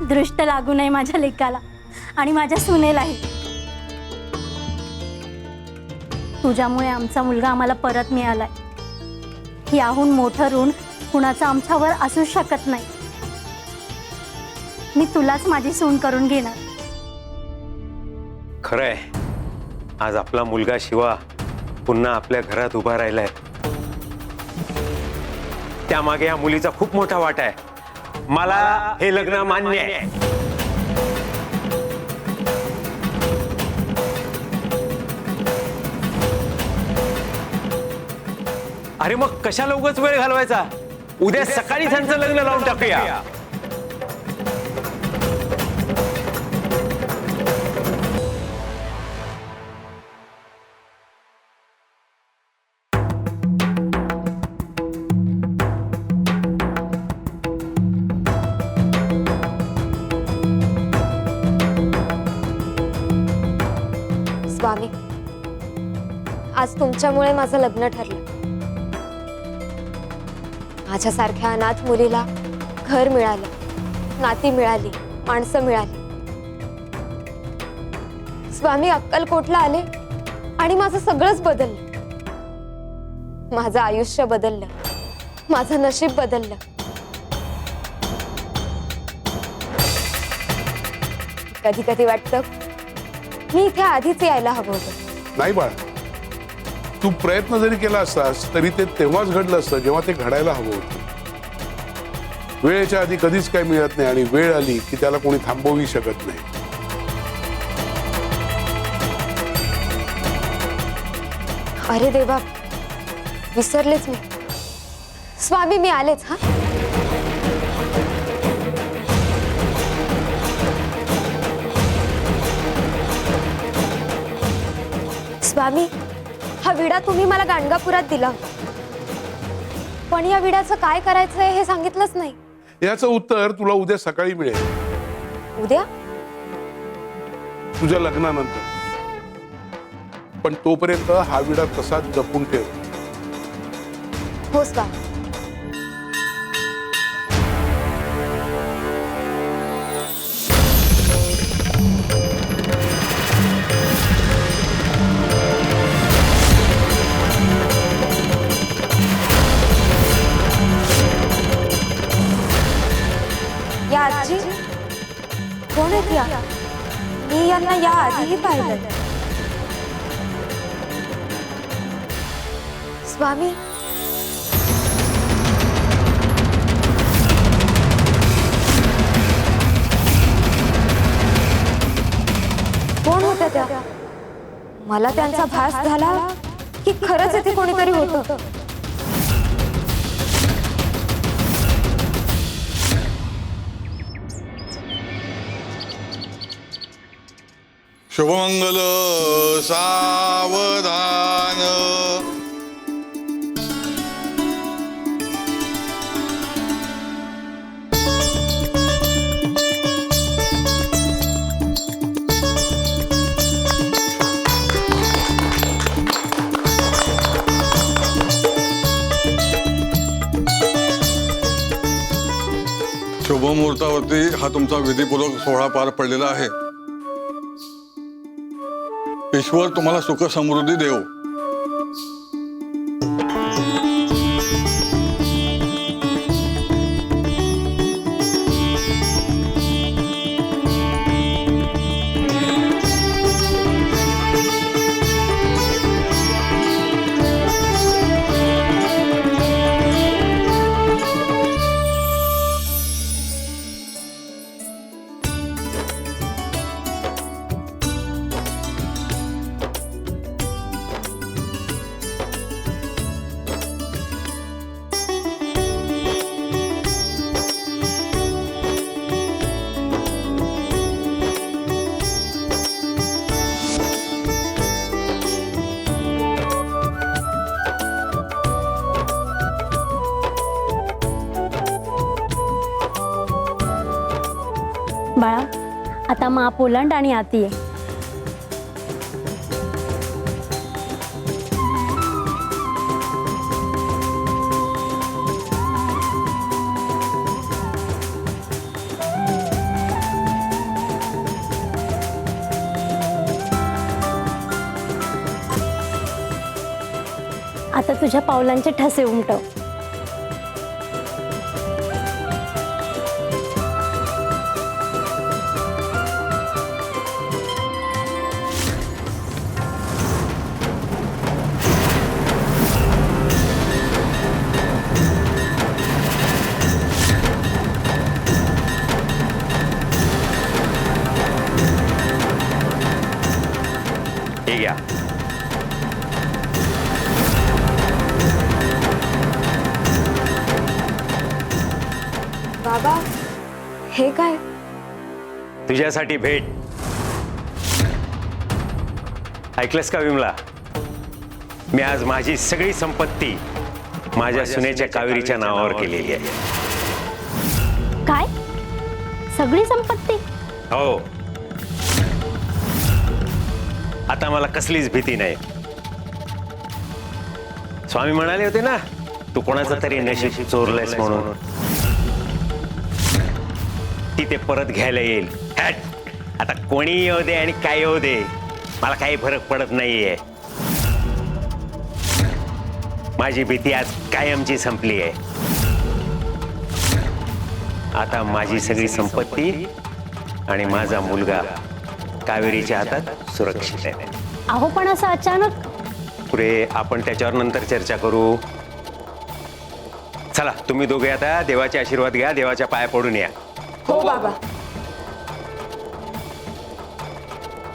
दृष्ट लागू नये माझ्या लेकाला आणि माझ्या सुनेलाही. तुझ्यामुळे आमचा मुलगा आम्हाला परत मिळालाय. याहून मोठं ऋण कुणाचं आमच्यावर असू शकत नाही. मी तुलाच माझी सून करून घेणार. खरंय, आज आपला मुलगा शिवा पुन्हा आपल्या घरात उभा राहिलाय. त्यामागे या मुलीचा खूप मोठा वाटा आहे. मला हे लग्न मान्य आहे. अरे मग कशाला उगाच वेळ घालवायचा? उद्या सकाळी त्यांचं लग्न लावून टाकूया. स्वामी, आज तुमच्यामुळे माझं लग्न ठरलं. माझ्यासारख्या अनाथ मुलीला घर मिळालं, नाती मिळाली, माणसं मिळाली. स्वामी अक्कलकोटला आले आणि माझं सगळंच बदललं. माझं आयुष्य बदललं, माझं नशीब बदललं. कधी कधी वाटतं मी इथे आधीच यायला हवं होतं. नाही बाळ, तू प्रयत्न जरी केला असतास तरी ते तेव्हाच घडलं असतं जेव्हा ते घडायला हवं होतं. वेळेच्या आधी कधीच काही मिळत नाही आणि वेळ आली की त्याला कोणी थांबवू शकत नाही. अरे देवा, विसरलेच मी. स्वामी मी आलेच. हा स्वामी, हा विडा तुम्ही मला गाणगापुरात दिला, पण या विड्याचं काय करायचंय हे सांगितलंच नाही. याचं उत्तर तुला उद्या सकाळी मिळेल, उद्या? तुझ्या लग्नानंतर. पण तोपर्यंत हा विडा तसाच जपून ठेव. हो स्वामी. या आजी कोण आहेत या? मी यांना या आधीही पाहिलं. स्वामी, कोण होत्या त्या? मला त्यांचा भास झाला की खरंच इथे कोणीतरी होतं. शुभमंगल सावधान. शुभमुहूर्तावरती हा तुमचा विधिपूर्वक सोहळा पार पडलेला आहे. ईश्वर तुम्हाला सुख समृद्धी देव. बाळा, आता माप ओलांड आणि आती ये. आता तुझ्या पावलांचे ठसे उमटव. हे घ्या. बाबा, हे काय? तुझ्यासाठी भेट. ऐकलंस का विमला? मी आज माझी सगळी संपत्ती माझ्या सुनेच्या कावेरीच्या नावावर केलेली आहे. काय? सगळी संपत्ती? हो. आता मला कसलीच भीती नाही. स्वामी म्हणाले होते ना, तू कोणाचं तरी नशीब चोरलंयस म्हणून. ती ते परत घ्यायला येईल. हॅट. आता कोणी येऊ दे आणि काय येऊ दे, मला काही फरक पडत नाहीये. माझी भीती आज कायमची संपली आहे. आता माझी सगळी संपत्ती आणि माझा मुलगा कावेरीच्या हातात सुरक्षित आहे. अहो, पण असं अचानक? पुरे आपण त्याच्यावर नंतर चर्चा करू. चला तुम्ही दोघे आता देवाचे आशीर्वाद घ्या, देवाच्या पाया पडून या. हो बाबा.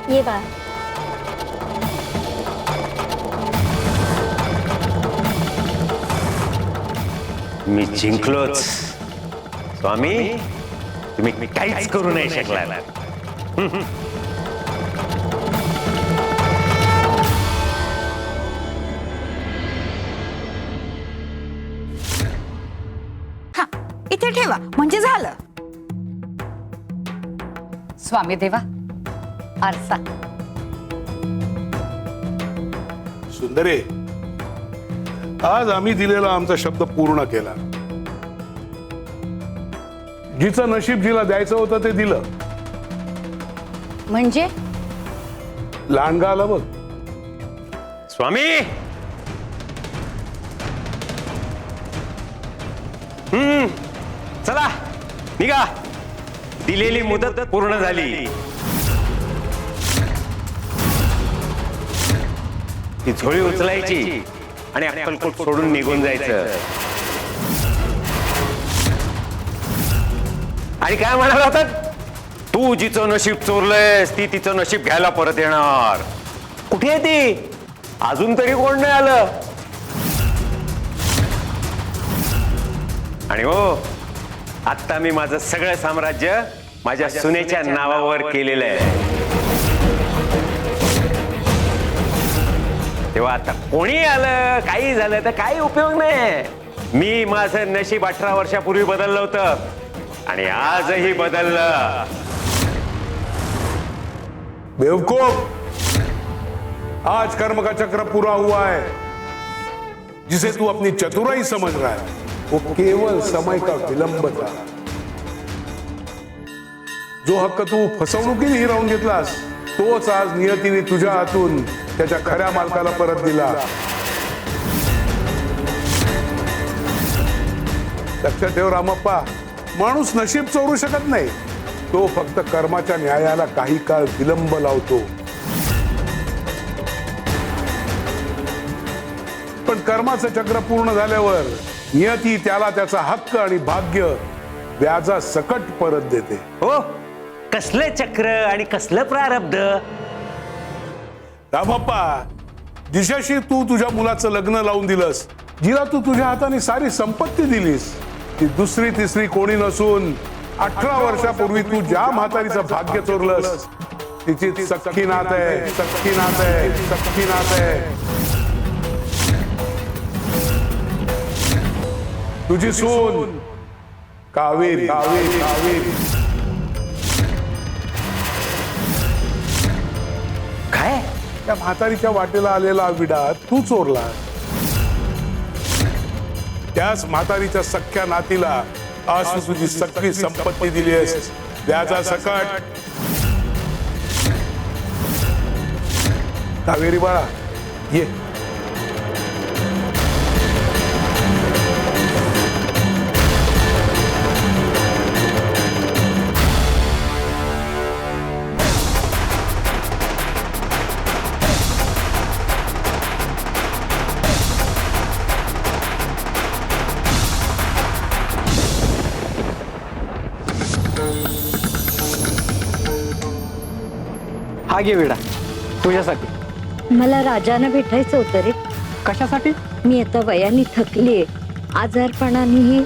ये बा. मी जिंकलोच. स्वामी तुम्ही काहीच करू नाही शकला. हा इथे ठेवा म्हणजे झालं. स्वामी देवा आरसा. सुंदरे, आज आम्ही दिलेला आमचा शब्द पूर्ण केला. जिचं नशीब जिला द्यायचं होतं ते दिलं. म्हणजे लांडगा आला बघ. स्वामी चला निघा, दिलेली मुदत पूर्ण झाली. ती झोळी उचलायची आणि अक्कलकोट सोडून निघून जायचं. आणि काय म्हणाला होता, तू जिचं नशीब चोरलंयस ती तिचं नशीब घ्यायला परत येणार. कुठे आहे ती? अजून तरी कोण नाही आलं. आणि हो, आता मी माझं सगळं साम्राज्य माझ्या सुनेच्या नावावर केलेलं आहे. तेव्हा आता कोणी आलं काही झालं तर काही उपयोग नाही. मी माझं नशीब 18 वर्षापूर्वी बदललं होतं आणि आजही बदललं. बेवकूफ, आज कर्म का चक्र पूरा हुआ है. जिसे तू अपनी चतुराई समझ रहा है वो केवल समय का विलंब था. जो हक्क तू फसवणुकीने हिरावून घेतलास तोच आज नियतीने तुझ्या हातून त्याच्या खऱ्या मालकाला परत दिला. लक्षात ठेव रामप्पा, माणूस नशीब चोरू शकत नाही. तो फक्त कर्माच्या न्यायाला काही काळ विलंब लावतो. पण कर्माचं चक्र पूर्ण झाल्यावर नियती त्याला त्याचा हक्क आणि भाग्य व्याजा सकट परत देते. हो, कसलं चक्र आणि कसलं प्रारब्ध. रामप्पा, दिशाशी तू तुझ्या मुलाचं लग्न लावून दिलंस, जिला तू तुझ्या हाताने सारी संपत्ती दिलीस, ती दुसरी तिसरी कोणी नसून 18 वर्षापूर्वी तू ज्या म्हातारीचं भाग्य चोरलंस तिची सख्खी नात आहे. सख्खी नात आहे. सख्खी नात आहे. तुझी सून कावेरी. कावेरी. कावेरी. काय? त्या म्हातारीच्या वाटेला आलेला विडा तू चोरला. त्याच म्हातारीच्या सख्ख्या नातीला आज तू तुझी सगळी संपत्ती दिली आहेस व्याजा सकट. कावेरी बाळा ये. हा घे विडा तुझ्यासाठी. मला राजानं भेटायचं होतं रे. कशासाठी? मी आता वयाने थकलीये, आजारपणानेही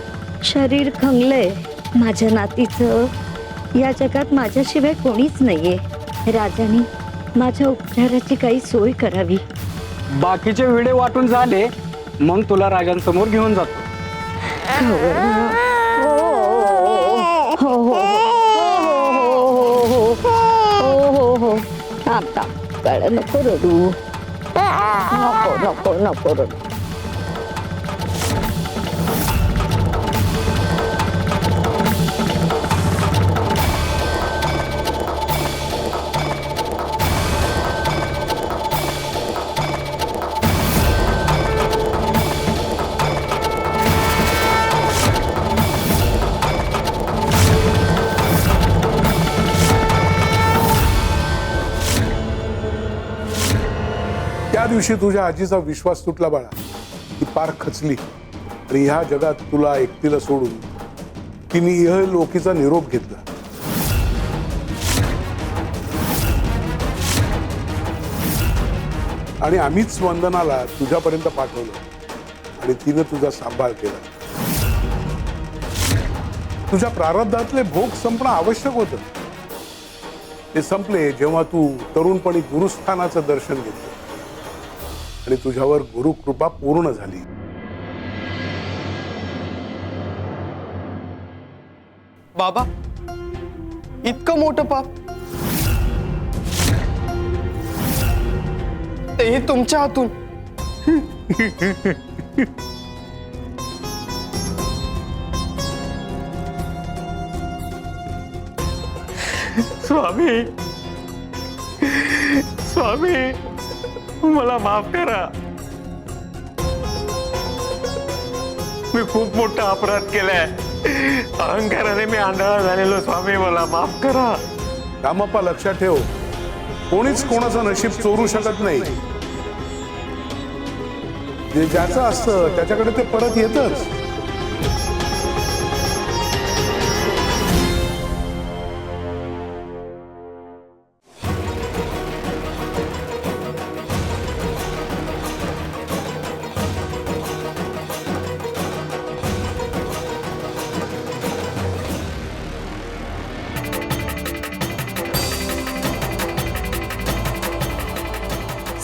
शरीर खंगलंय. माझ्या नातीचं या जगात माझ्याशिवाय कोणीच नाहीये. राजाने माझ्या उपचाराची काही सोय करावी. बाकीचे विडे वाटून झाले मग तुला राजांसमोर घेऊन जातो. नको रडू. नको नको नको रडू. त्या दिवशी तुझ्या आजीचा विश्वास तुटला बाळा. ती पार खचली. आणि ह्या जगात तुला एकटीला सोडून तिने इहलोकीचा निरोप घेतला. आणि आम्हीच वंदनाला तुझ्यापर्यंत पाठवलं आणि तिने तुझा सांभाळ केला. तुझ्या प्रारब्धातले भोग संपणं आवश्यक होतं. ते संपले जेव्हा तू तरुणपणी गुरुस्थानाचं दर्शन घेतलं आणि तुझ्यावर गुरुकृपा पूर्ण झाली. बाबा, इतकं मोठं पाप, तेही तुमच्या हातून. स्वामी, स्वामी, मला माफ करा. मी खूप मोठा अपराध केलाय. अहंकाराने मी आंधळा झालेलो. स्वामी, मला माफ करा. रामप्पा, लक्षात ठेव, कोणीच कोणाचं नशीब चोरू शकत नाही. जे ज्याचं असतं त्याच्याकडे ते परत येतच.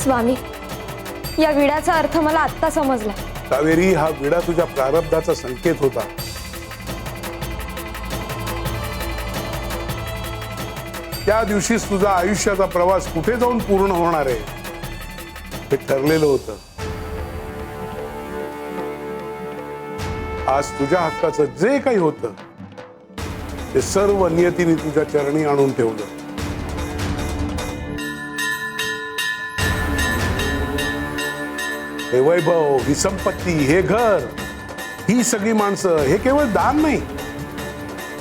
स्वामी, या विड्याचा अर्थ मला आत्ता समजला. कावेरी, हा विडा तुझ्या प्रारब्धाचा संकेत होता. त्या दिवशीच तुझा आयुष्याचा प्रवास कुठे जाऊन पूर्ण होणार आहे हे ठरलेलं होतं. आज तुझ्या हक्काचं जे काही होतं ते सर्व नियतीने तुझ्या चरणी आणून ठेवलं. हे वैभव, ही संपत्ती, हे घर, ही सगळी माणसं, हे केवळ दान नाही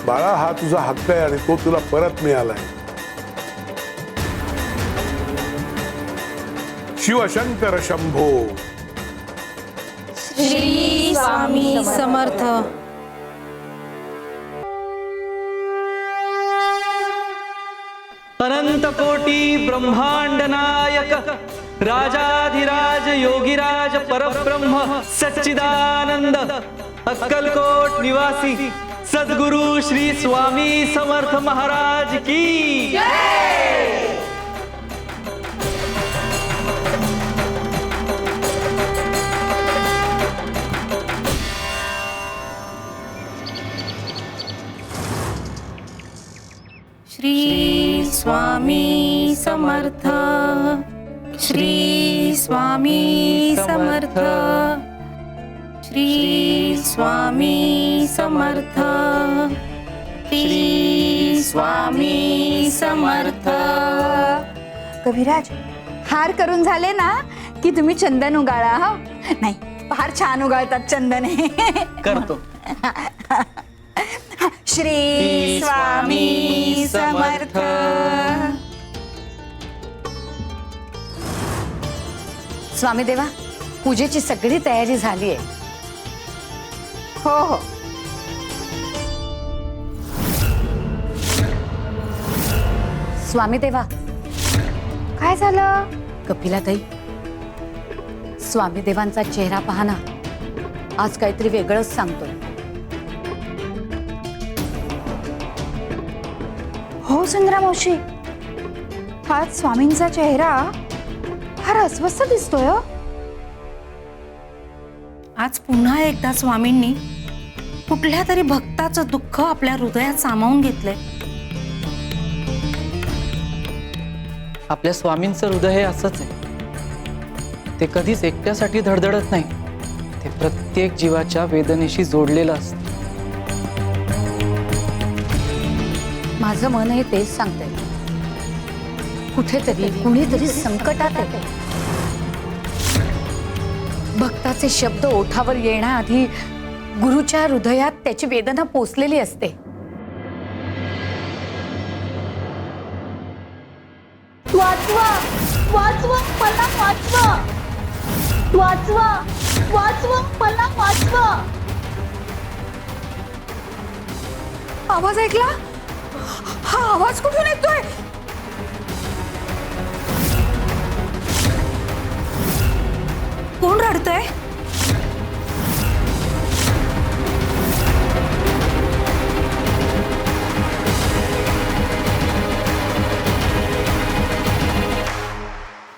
बाळा, हा तुझा हक्क आहे आणि तो तुला परत मिळालाय. शिवशंकर शंभो. श्री स्वामी समर्थ. अनंत कोटी ब्रह्मांड नायक राजाधिराज योगिराज परब्रह्म सच्चिदानंद अक्कलकोट निवासी सद्गुरु श्री स्वामी समर्थ महाराज की जय. श्री स्वामी समर्थ. श्री स्वामी समर्थ. श्री स्वामी समर्थ. श्री स्वामी समर्थ. कविराज, हार करून झाले ना की तुम्ही चंदन उगाळा. हो नाही, फार छान उगाळतात चंदन. करतो. श्री स्वामी समर्थ. स्वामी देवा, पूजेची सगळी तयारी झाली आहे. हो हो. स्वामी देवा, काय झालं? कपिलाताई, स्वामी देवांचा चेहरा पहा ना, आज काहीतरी वेगळंच सांगतोय. हो सुंदरा मावशी, आज स्वामींचा चेहरा फार अस्वस्थ दिसतोय. आज पुन्हा एकदा स्वामींनी कुठल्या तरी भक्ताचं दुःख आपल्या हृदयात सामावून घेतलंय. आपल्या स्वामींचं हृदय हे असंच आहे. ते कधीच एकट्यासाठी धडधडत नाही. ते प्रत्येक जीवाच्या वेदनेशी जोडलेलं असतं. माझं मन हे तेच सांगतंय. कुठेतरी कुणीतरी संकटात आहे. भक्ताचे शब्द ओठावर येण्याआधी गुरुच्या हृदयात त्याची वेदना पोचलेली असते. वाचवा, वाचवा, मला वाचवा. वाचवा वाचवा मला वाचवा. आवाज ऐकला? हा आवाज कुठून येतोय? कोण रडतंय?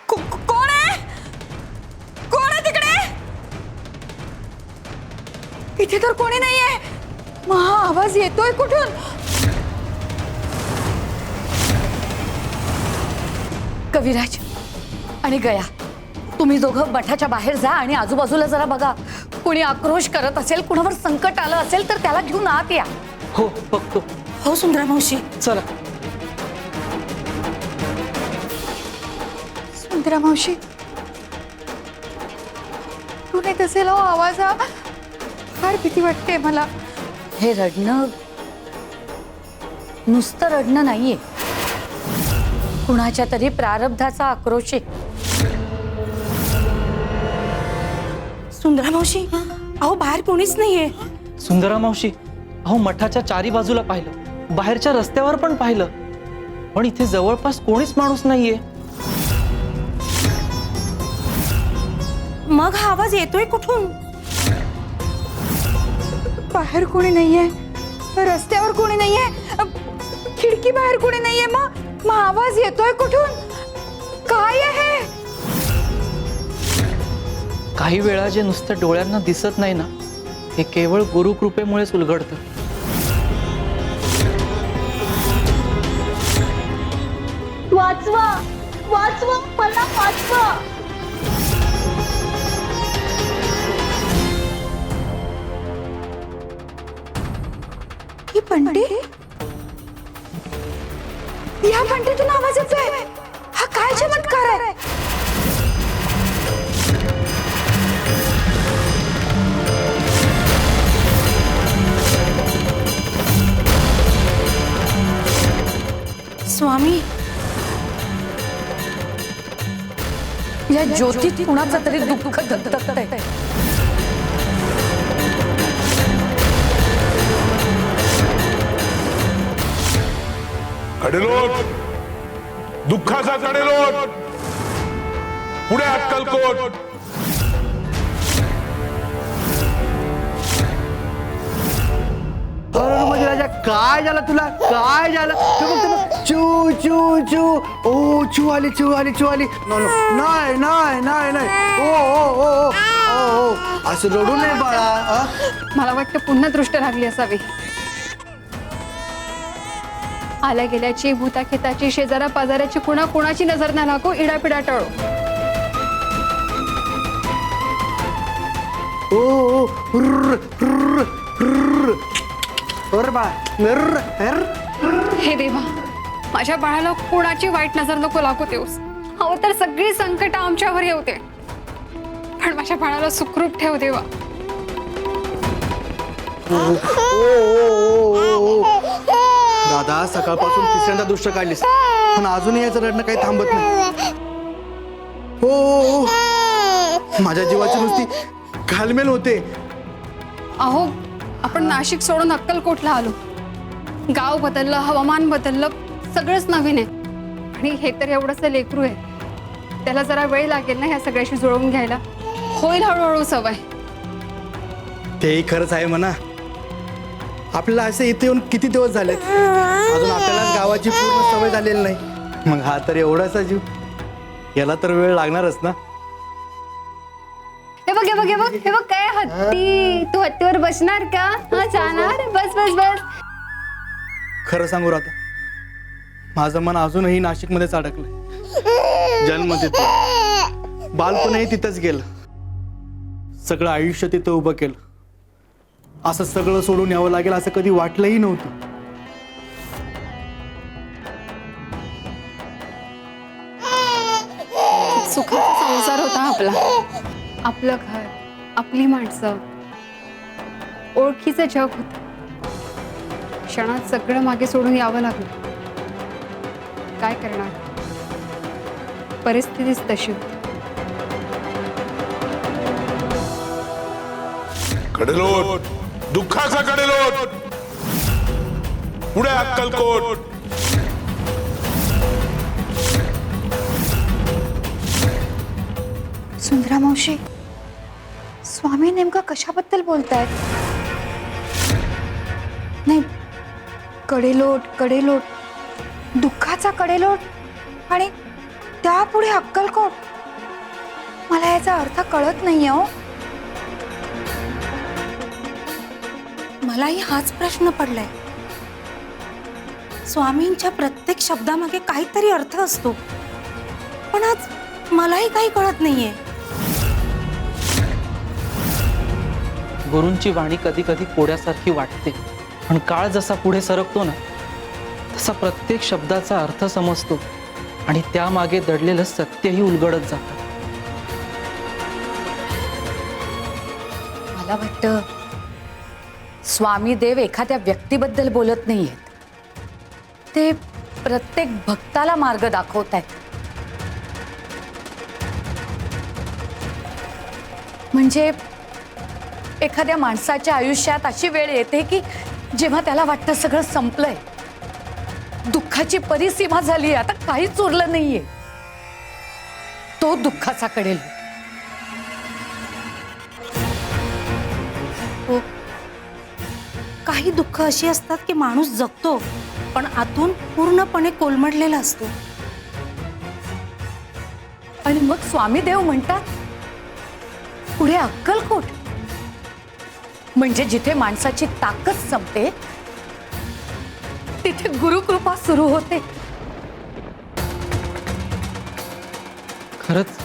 कोण आहे? कोण आहे तिकडे? इथे तर कोणी नाहीये. मग हा आवाज येतोय कुठून? कविराज आणि गया, तुम्ही दोघं मठाच्या बाहेर जा आणि आजूबाजूला जरा बघा. कुणी आक्रोश करत असेल, कुणावर संकट आलं असेल तर त्याला घेऊन आत या. हो बघतो. हो सुंदरा मावशी. चला. सुंदरा मावशी, तू नाही असेल हो आवाज. हा फार भीती वाटते मला. हे रडणं नुसतं रडणं नाहीये, कुणाच्या तरी प्रारब्धाचा आक्रोश आहे. सुंदरा मावशी, अहो बाहेर कोणीच नाहीये. सुंदरा मावशी, अहो मठाच्या चारी बाजूला पाहिलं, बाहेरच्या रस्त्यावर पण पाहिलं, पण इथे जवळपास कोणीच माणूस नाहीये. मग हा आवाज येतोय कुठून? बाहेर कोणी नाहीये, रस्त्यावर कोणी नाहीये, खिडकी बाहेर कोणी नाहीये. मग आवाज येतोय कुठून? काय आहे? काही वेळा जे नुसतं डोळ्यांना दिसत नाही ना, ते केवळ गुरुकृपेमुळेच उलगडतं. वाचवा वाचवा मला वाचवा. ही पंटी? या पंटीतून आवाज येतोय. हा काय चमत्कार आहे? स्वामी, या ज्योतीत कुणाचं तरी दुःख धगधगतंय. कडेलोट, दुःखाचा कडेलोट, पुढे अक्कलकोट. राजा काय झालं तुला? काय झालं? चू चू चू. ओ चू आली चू आली चू आली. नो नो नाही नाही नाही नाही. ओ ओ ओ ओ ओ ओ असं रडू नये बाळा. मला वाटतं पुन्हा दृष्ट लागली असावी. आल्या गेल्याची, भूताखेताची, शेजारा पाजाराची, कुणाची नजर ना लागो. इडापिडा टळो. ओ ओ रुर रुर रुर. और बा रुर हर. हे देवा, माझ्या बाळाला कोणाची वाईट नजर नको लागू देऊस. अहो तर सगळी संकट आमच्यावर येऊ दे, पण माझ्या बाळाला सुखरूप ठेव देवा. दादा, सकाळपासून तिसऱ्यांदा दृश्य काढलीस, पण अजूनही याचं रडणं काही थांबत नाही. हो, माझ्या जीवाची नुसती घालमेल होते. अहो, आपण नाशिक सोडून अक्कलकोटला आलो. गाव बदललं, हवामान बदललं, सगळंच नवीन आहे. आणि हे तर एवढंसं लेकरू आहे, त्याला जरा वेळ लागेल ना ह्या सगळ्याशी जुळवून घ्यायला. होईल हळूहळू सवय. तेही खरंच आहे म्हणा. आपल्याला असे इथे येऊन किती दिवस झालेत, अजून आपल्याला गावाची पूर्ण सवय झालेली नाही. मग हा तर एवढासा जीव, याला तर वेळ लागणारच ना. हे बघ हे बघ हे बघ हे बघ, काय हत्ती. तू हत्तीवर बसणार का? हा, जाणार. बस बस बस. खरं सांगू राधा, माझं मन अजूनही नाशिकमध्येच अडकलंय. जन्म तिथं, बालपणही तिथंच गेलं, सगळं आयुष्य तिथं उभं केलं. असं सगळं सोडून यावं लागेल असं कधी वाटलंही नव्हतं. सुखाचा संसार होता आपला. आपलं घर, आपली माणसं, ओळखीचं जग होतं. क्षणात सगळं मागे सोडून यावं लागलं. काय करणार, परिस्थितीच तशी होती. कडेलोट, दुःखाचा कडेलोट, पुढे अक्कलकोट. सुंदरा मावशी, स्वामी नेमकं कशाबद्दल बोलतायत? नाही, कडेलोट कडेलोट, दुःखाचा कडेलोट आणि त्यापुढे अक्कलकोट. मला याचा अर्थ कळत नाहीये हो. मलाही हाच प्रश्न पडलाय. स्वामींच्या प्रत्येक शब्दामागे काहीतरी अर्थ असतो, पण आज मलाही काही कळत नाहीये. गुरूंची वाणी कधी कधी कोड्यासारखी वाटते, पण काळ जसा पुढे सरकतो ना तसा प्रत्येक शब्दाचा अर्थ समजतो आणि त्यामागे दडलेलं सत्यही उलगडत जातं. मला वाटतं स्वामी देव एखाद्या व्यक्तीबद्दल बोलत नाहीयेत, ते प्रत्येक भक्ताला मार्ग दाखवत आहेत. म्हणजे एखाद्या माणसाच्या आयुष्यात अशी वेळ येते की जेव्हा त्याला वाटतं सगळं संपलंय, दुःखाची परिसीमा झाली, आता काहीच उरलं नाहीये. तो दुःखाचा कडेल. हो, काही दुःख अशी असतात की माणूस जगतो पण आतून पूर्णपणे कोलमडलेला असतो. आणि मग स्वामी देव म्हणतात पुढे अक्कलकोट, म्हणजे जिथे माणसाची ताकद संपते तिथे गुरुकृपा सुरू होते. खरंच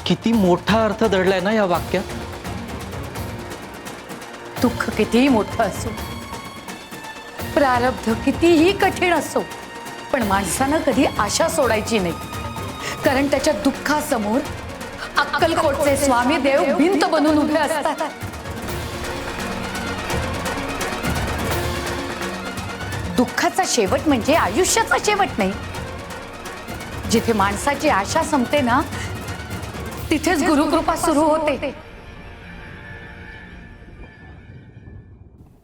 किती मोठा अर्थ दडलाय ना या वाक्यात. दुःख कितीही मोठं असो, प्रारब्ध कितीही कठीण असो, पण माणसानं कधी आशा सोडायची नाही, कारण त्याच्या दुःखासमोर अक्कलकोटचे स्वामी देव भिंत बनून उभे असतात. दुःखाचा शेवट म्हणजे आयुष्याचा शेवट नाही. जिथे माणसाची आशा संपते ना तिथेच गुरुकृपा सुरू होते.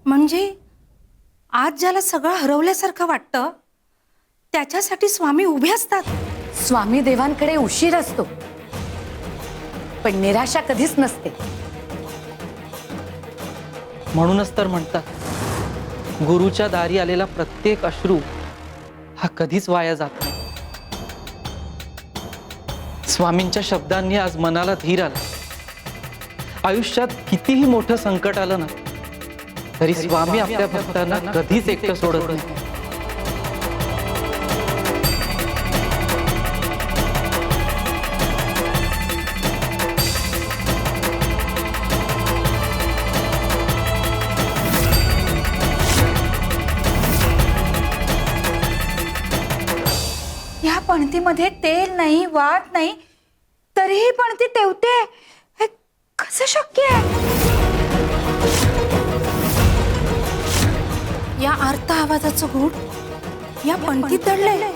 म्हणजे आज ज्याला सगळं हरवल्यासारखं वाटतं त्याच्यासाठी स्वामी उभे असतात. स्वामी देवांकडे उशीर असतो, पण निराशा कधीच नसते. म्हणूनच तर म्हणतात, गुरुच्या दारी आलेला प्रत्येक अश्रू हा कधीच वाया जात नाही. स्वामींच्या शब्दांनी आज मनाला धीर आला. आयुष्यात कितीही मोठं संकट आलं ना तरी स्वामी आपल्या भक्तांना कधीच एकटं सोडत नाही. या पणतीमध्ये तेल नाही, वात नाही, तरीही पणती तेवते. हे कसं शक्य आहे? या आर्त आवाजाचं गूढ या पणतीत दडलंय.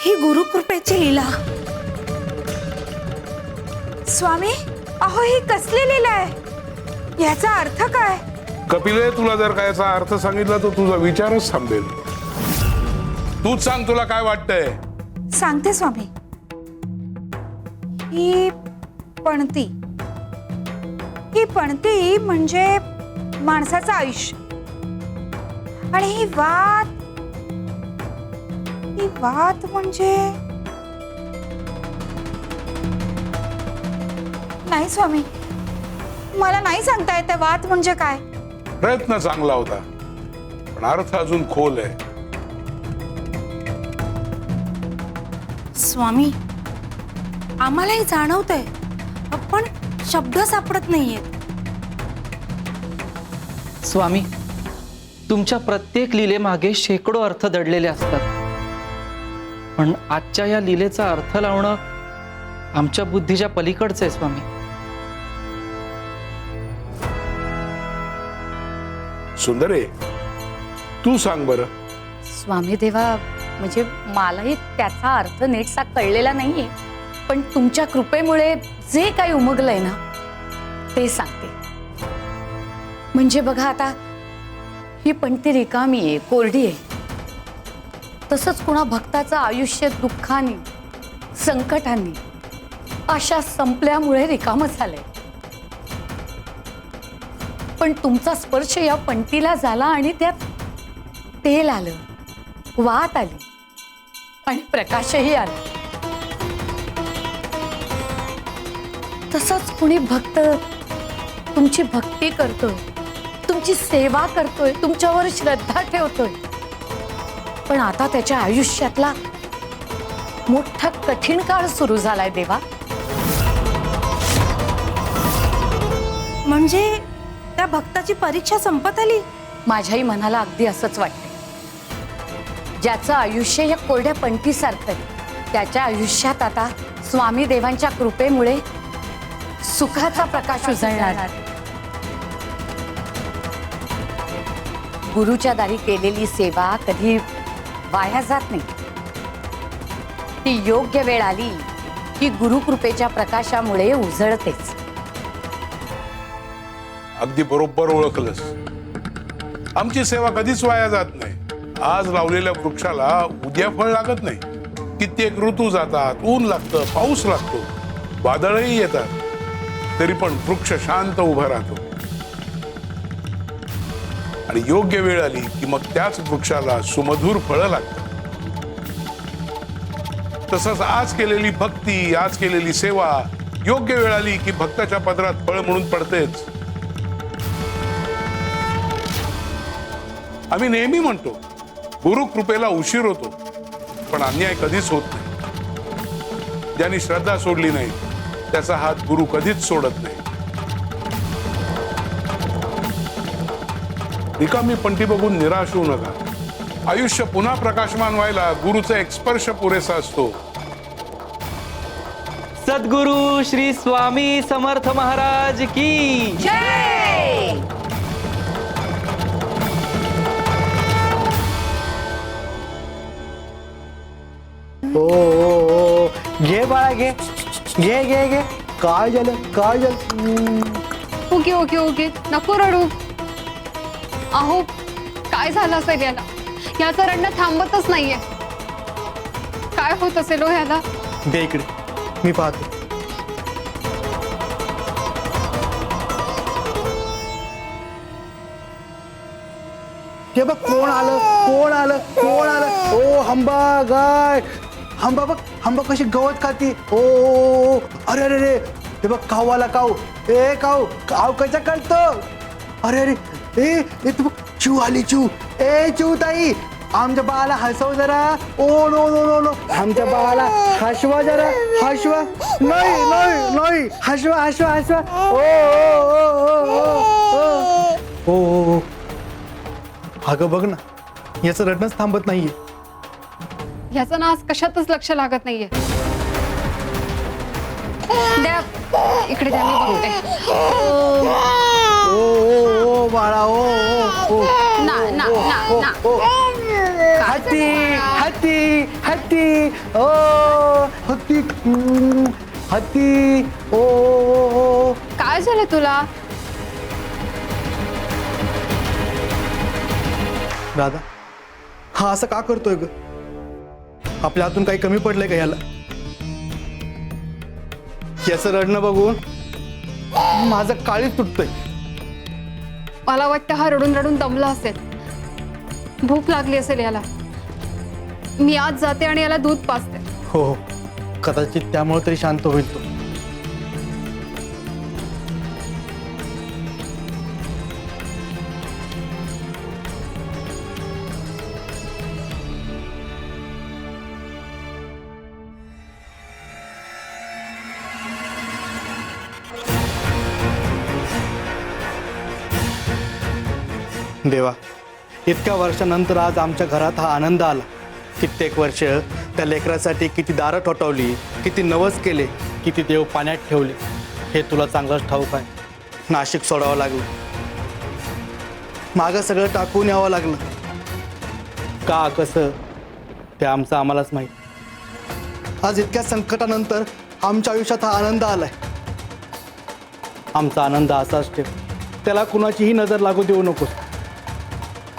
ही गुरुकृपेची लीला. स्वामी, अहो ही कसली लीला आहे? याचा अर्थ काय? कपिले, तुला जर काय याचा अर्थ सांगितला तर तुझा विचारच थांबेल. तूच सांग, तुला काय वाटतंय? सांगते स्वामी. ही पणती म्हणजे माणसाचं आयुष्य, आणि ही वात म्हणजे नाही स्वामी, मला नाही सांगता येत वात म्हणजे काय. प्रयत्न चांगला होता, पण अर्थ अजून खोल आहे. स्वामी, आम्हालाही जाणवतंय, पण शब्द सापडत नाहीयेत. स्वामी, तुमच्या प्रत्येक लीलेमागे शेकडो अर्थ दडलेले असतात. पण आजच्या या लीलेचा अर्थ लावणं आमच्या बुद्धीच्या पलीकडचं आहे स्वामी. सुंदरे, तू सांग बरं. स्वामी देवा, म्हणजे मलाही त्याचा अर्थ नीटसा कळलेला नाहीये, पण तुमच्या कृपेमुळे जे काही उमगलंय ना ते सांगते. म्हणजे बघा आता, ही पंक्ती रिकामी आहे, कोरडी आहे. तसंच कुणा भक्ताचं आयुष्य दुःखाने, संकटांनी, आशा संपल्यामुळे रिकामं झालंय. पण तुमचा स्पर्श या पंक्तीला झाला आणि त्यात तेल आलं, वात आली आणि प्रकाशही आला. तसंच कुणी भक्त तुमची भक्ती करतोय, तुमची सेवा करतोय, तुमच्यावर श्रद्धा ठेवतोय, पण आता त्याच्या आयुष्यातला मोठा कठीण काळ सुरू झालाय देवा. म्हणजे त्या भक्ताची परीक्षा संपत आली? माझ्याही मनाला अगदी असंच वाटतंय. ज्याचं आयुष्य या कोरड्या पंक्तीसारखं आहे, त्याच्या आयुष्यात आता स्वामी देवांच्या कृपेमुळे सुखाचा प्रकाश उजळणार. गुरुच्या दारी केलेली सेवा कधी वाया जात नाही. ती योग्य वेळ आली की गुरुकृपेच्या प्रकाशामुळे उजळतेच. अगदी बरोबर ओळखलंस. आमची सेवा कधीच वाया जात नाही. आज लावलेल्या वृक्षाला उद्या फळ लागत नाही. कित्येक ऋतू जातात, ऊन लागतं, पाऊस लागतो, वादळही येतात, तरी पण वृक्ष शांत उभा राहतो. आणि योग्य वेळ आली की मग त्याच वृक्षाला सुमधुर फळं लागतात. तसंच आज केलेली भक्ती, आज केलेली सेवा योग्य वेळ आली की भक्ताच्या पदरात फळ म्हणून पडतेच. आम्ही नेहमी म्हणतो, गुरु कृपेला उशीर होतो, पण अन्याय कधीच होत नाही. ज्यांनी श्रद्धा सोडली नाही त्याचा हात गुरु कधीच सोडत नाही. रिकामी पंटी बघून निराश होऊ नका. आयुष्य पुन्हा प्रकाशमान व्हायला गुरुचा एक स्पर्श पुरेसा असतो. सद्गुरु श्री स्वामी समर्थ महाराज की जय. ओ घे बाळा, घे घे घे घे. काय झालं, काय झालं? ओके ओके ओके, नको रडू. अहो, काय झालं असेल याला? याचं रडणं थांबतच नाहीये. काय होत असेल हो याला? दे इकडे, मी पाहतो. हे बघ, कोण आलं, कोण आलं, कोण आलं? ओ हंबा, गाय हंबा. बघ हंबा कशी गवत खाती. ओ अरे अरे रे, हे बघ काऊ आला, काऊ. ए काऊ, काऊ कशा करतो? अरे अरे ए तू बघ, चिव आली, चिव. ए चिव ताई, आमच्या बाळाला हसव जरा. Oh no no no no, आमच्या बाळाला हसवा जरा, हसवा. नाही नाही नाही, हसवा हसवा हसवा. ओ ओ ओ ओ ओ ओ. अगं बघ ना, याचं रडणंच थांबत नाहीये. याचं ना आज कशातच लक्ष लागत नाहीये. द्या इकडे, द्या मी बघते. ओ ओ ओ बाळा, ओ ओ ओ. ना ना ना ना. हत्ती हत्ती हत्ती. ओ हत्ती हत्ती. ओ ओ. काय झालं तुला? दादा, हा असं का करतोय ग? आपल्या हातून काही कमी पडलंय का याला? याचं रडणं बघून माझं काळीच तुटतंय. मला वाटतं हा रडून रडून दमला असेल, भूक लागली असेल याला. मी आज जाते आणि याला दूध पाजते. हो हो, कदाचित त्यामुळे तरी शांत होईल तो. देवा, इतक्या वर्षानंतर आज आमच्या घरात हा आनंद आला. कित्येक वर्ष त्या लेकरासाठी किती दारं ठोठावली, किती नवस केले, किती देव पाण्यात ठेवले, हे तुला चांगलंच ठाऊक आहे. नाशिक सोडावं लागलं, मागं सगळं टाकून यावं लागलं. का कसं ते आमचं आम्हालाच माहीत. आज इतक्या संकटानंतर आमच्या आयुष्यात हा आनंद आलाय. आमचा आनंद असाच ठेव. त्याला कुणाचीही नजर लागू देऊ नकोस.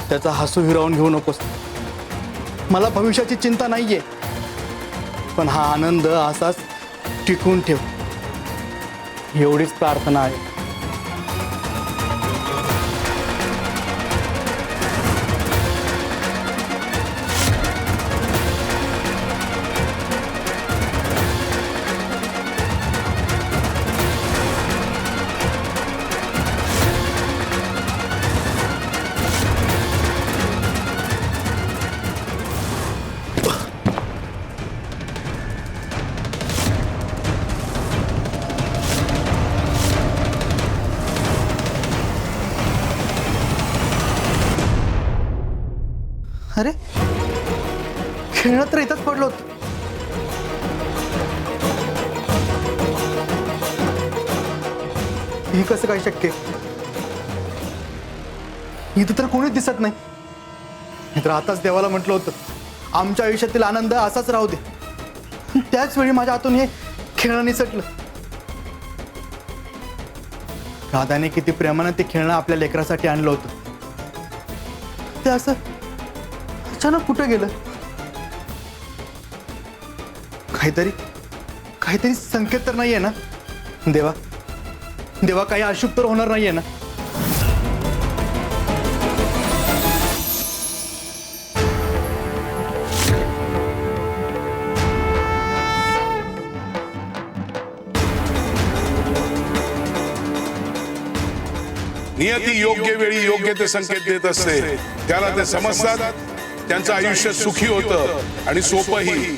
त्याचा हसू हिरावून घेऊ नकोस. मला भविष्याची चिंता नाहीये, पण हा आनंद असाच टिकून ठेव, एवढीच प्रार्थना आहे. अरे खेळणं तर इथंच पडलो होतं. हे कसं काय शक्य? इथं तर कोणीच दिसत नाही. मी तर आताच देवाला म्हटलं होतं आमच्या आयुष्यातील आनंद असाच राहू दे. त्याच वेळी माझ्या हातून हे खेळणं निसटलं. राधाने किती प्रेमानं ते खेळणं आपल्या लेकरासाठी आणलं होतं, ते असं अचानक कुठं गेलं? काहीतरी संकेत तर नाहीये ना देवा? देवा काही अशुभ तर होणार नाहीये ना? नियती योग्य वेळी योग्य ते संकेत देत असते. त्याला ते समजतात. त्यांचं आयुष्य सुखी होतं आणि सोपंही.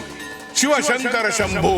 शिवशंकर शंभो.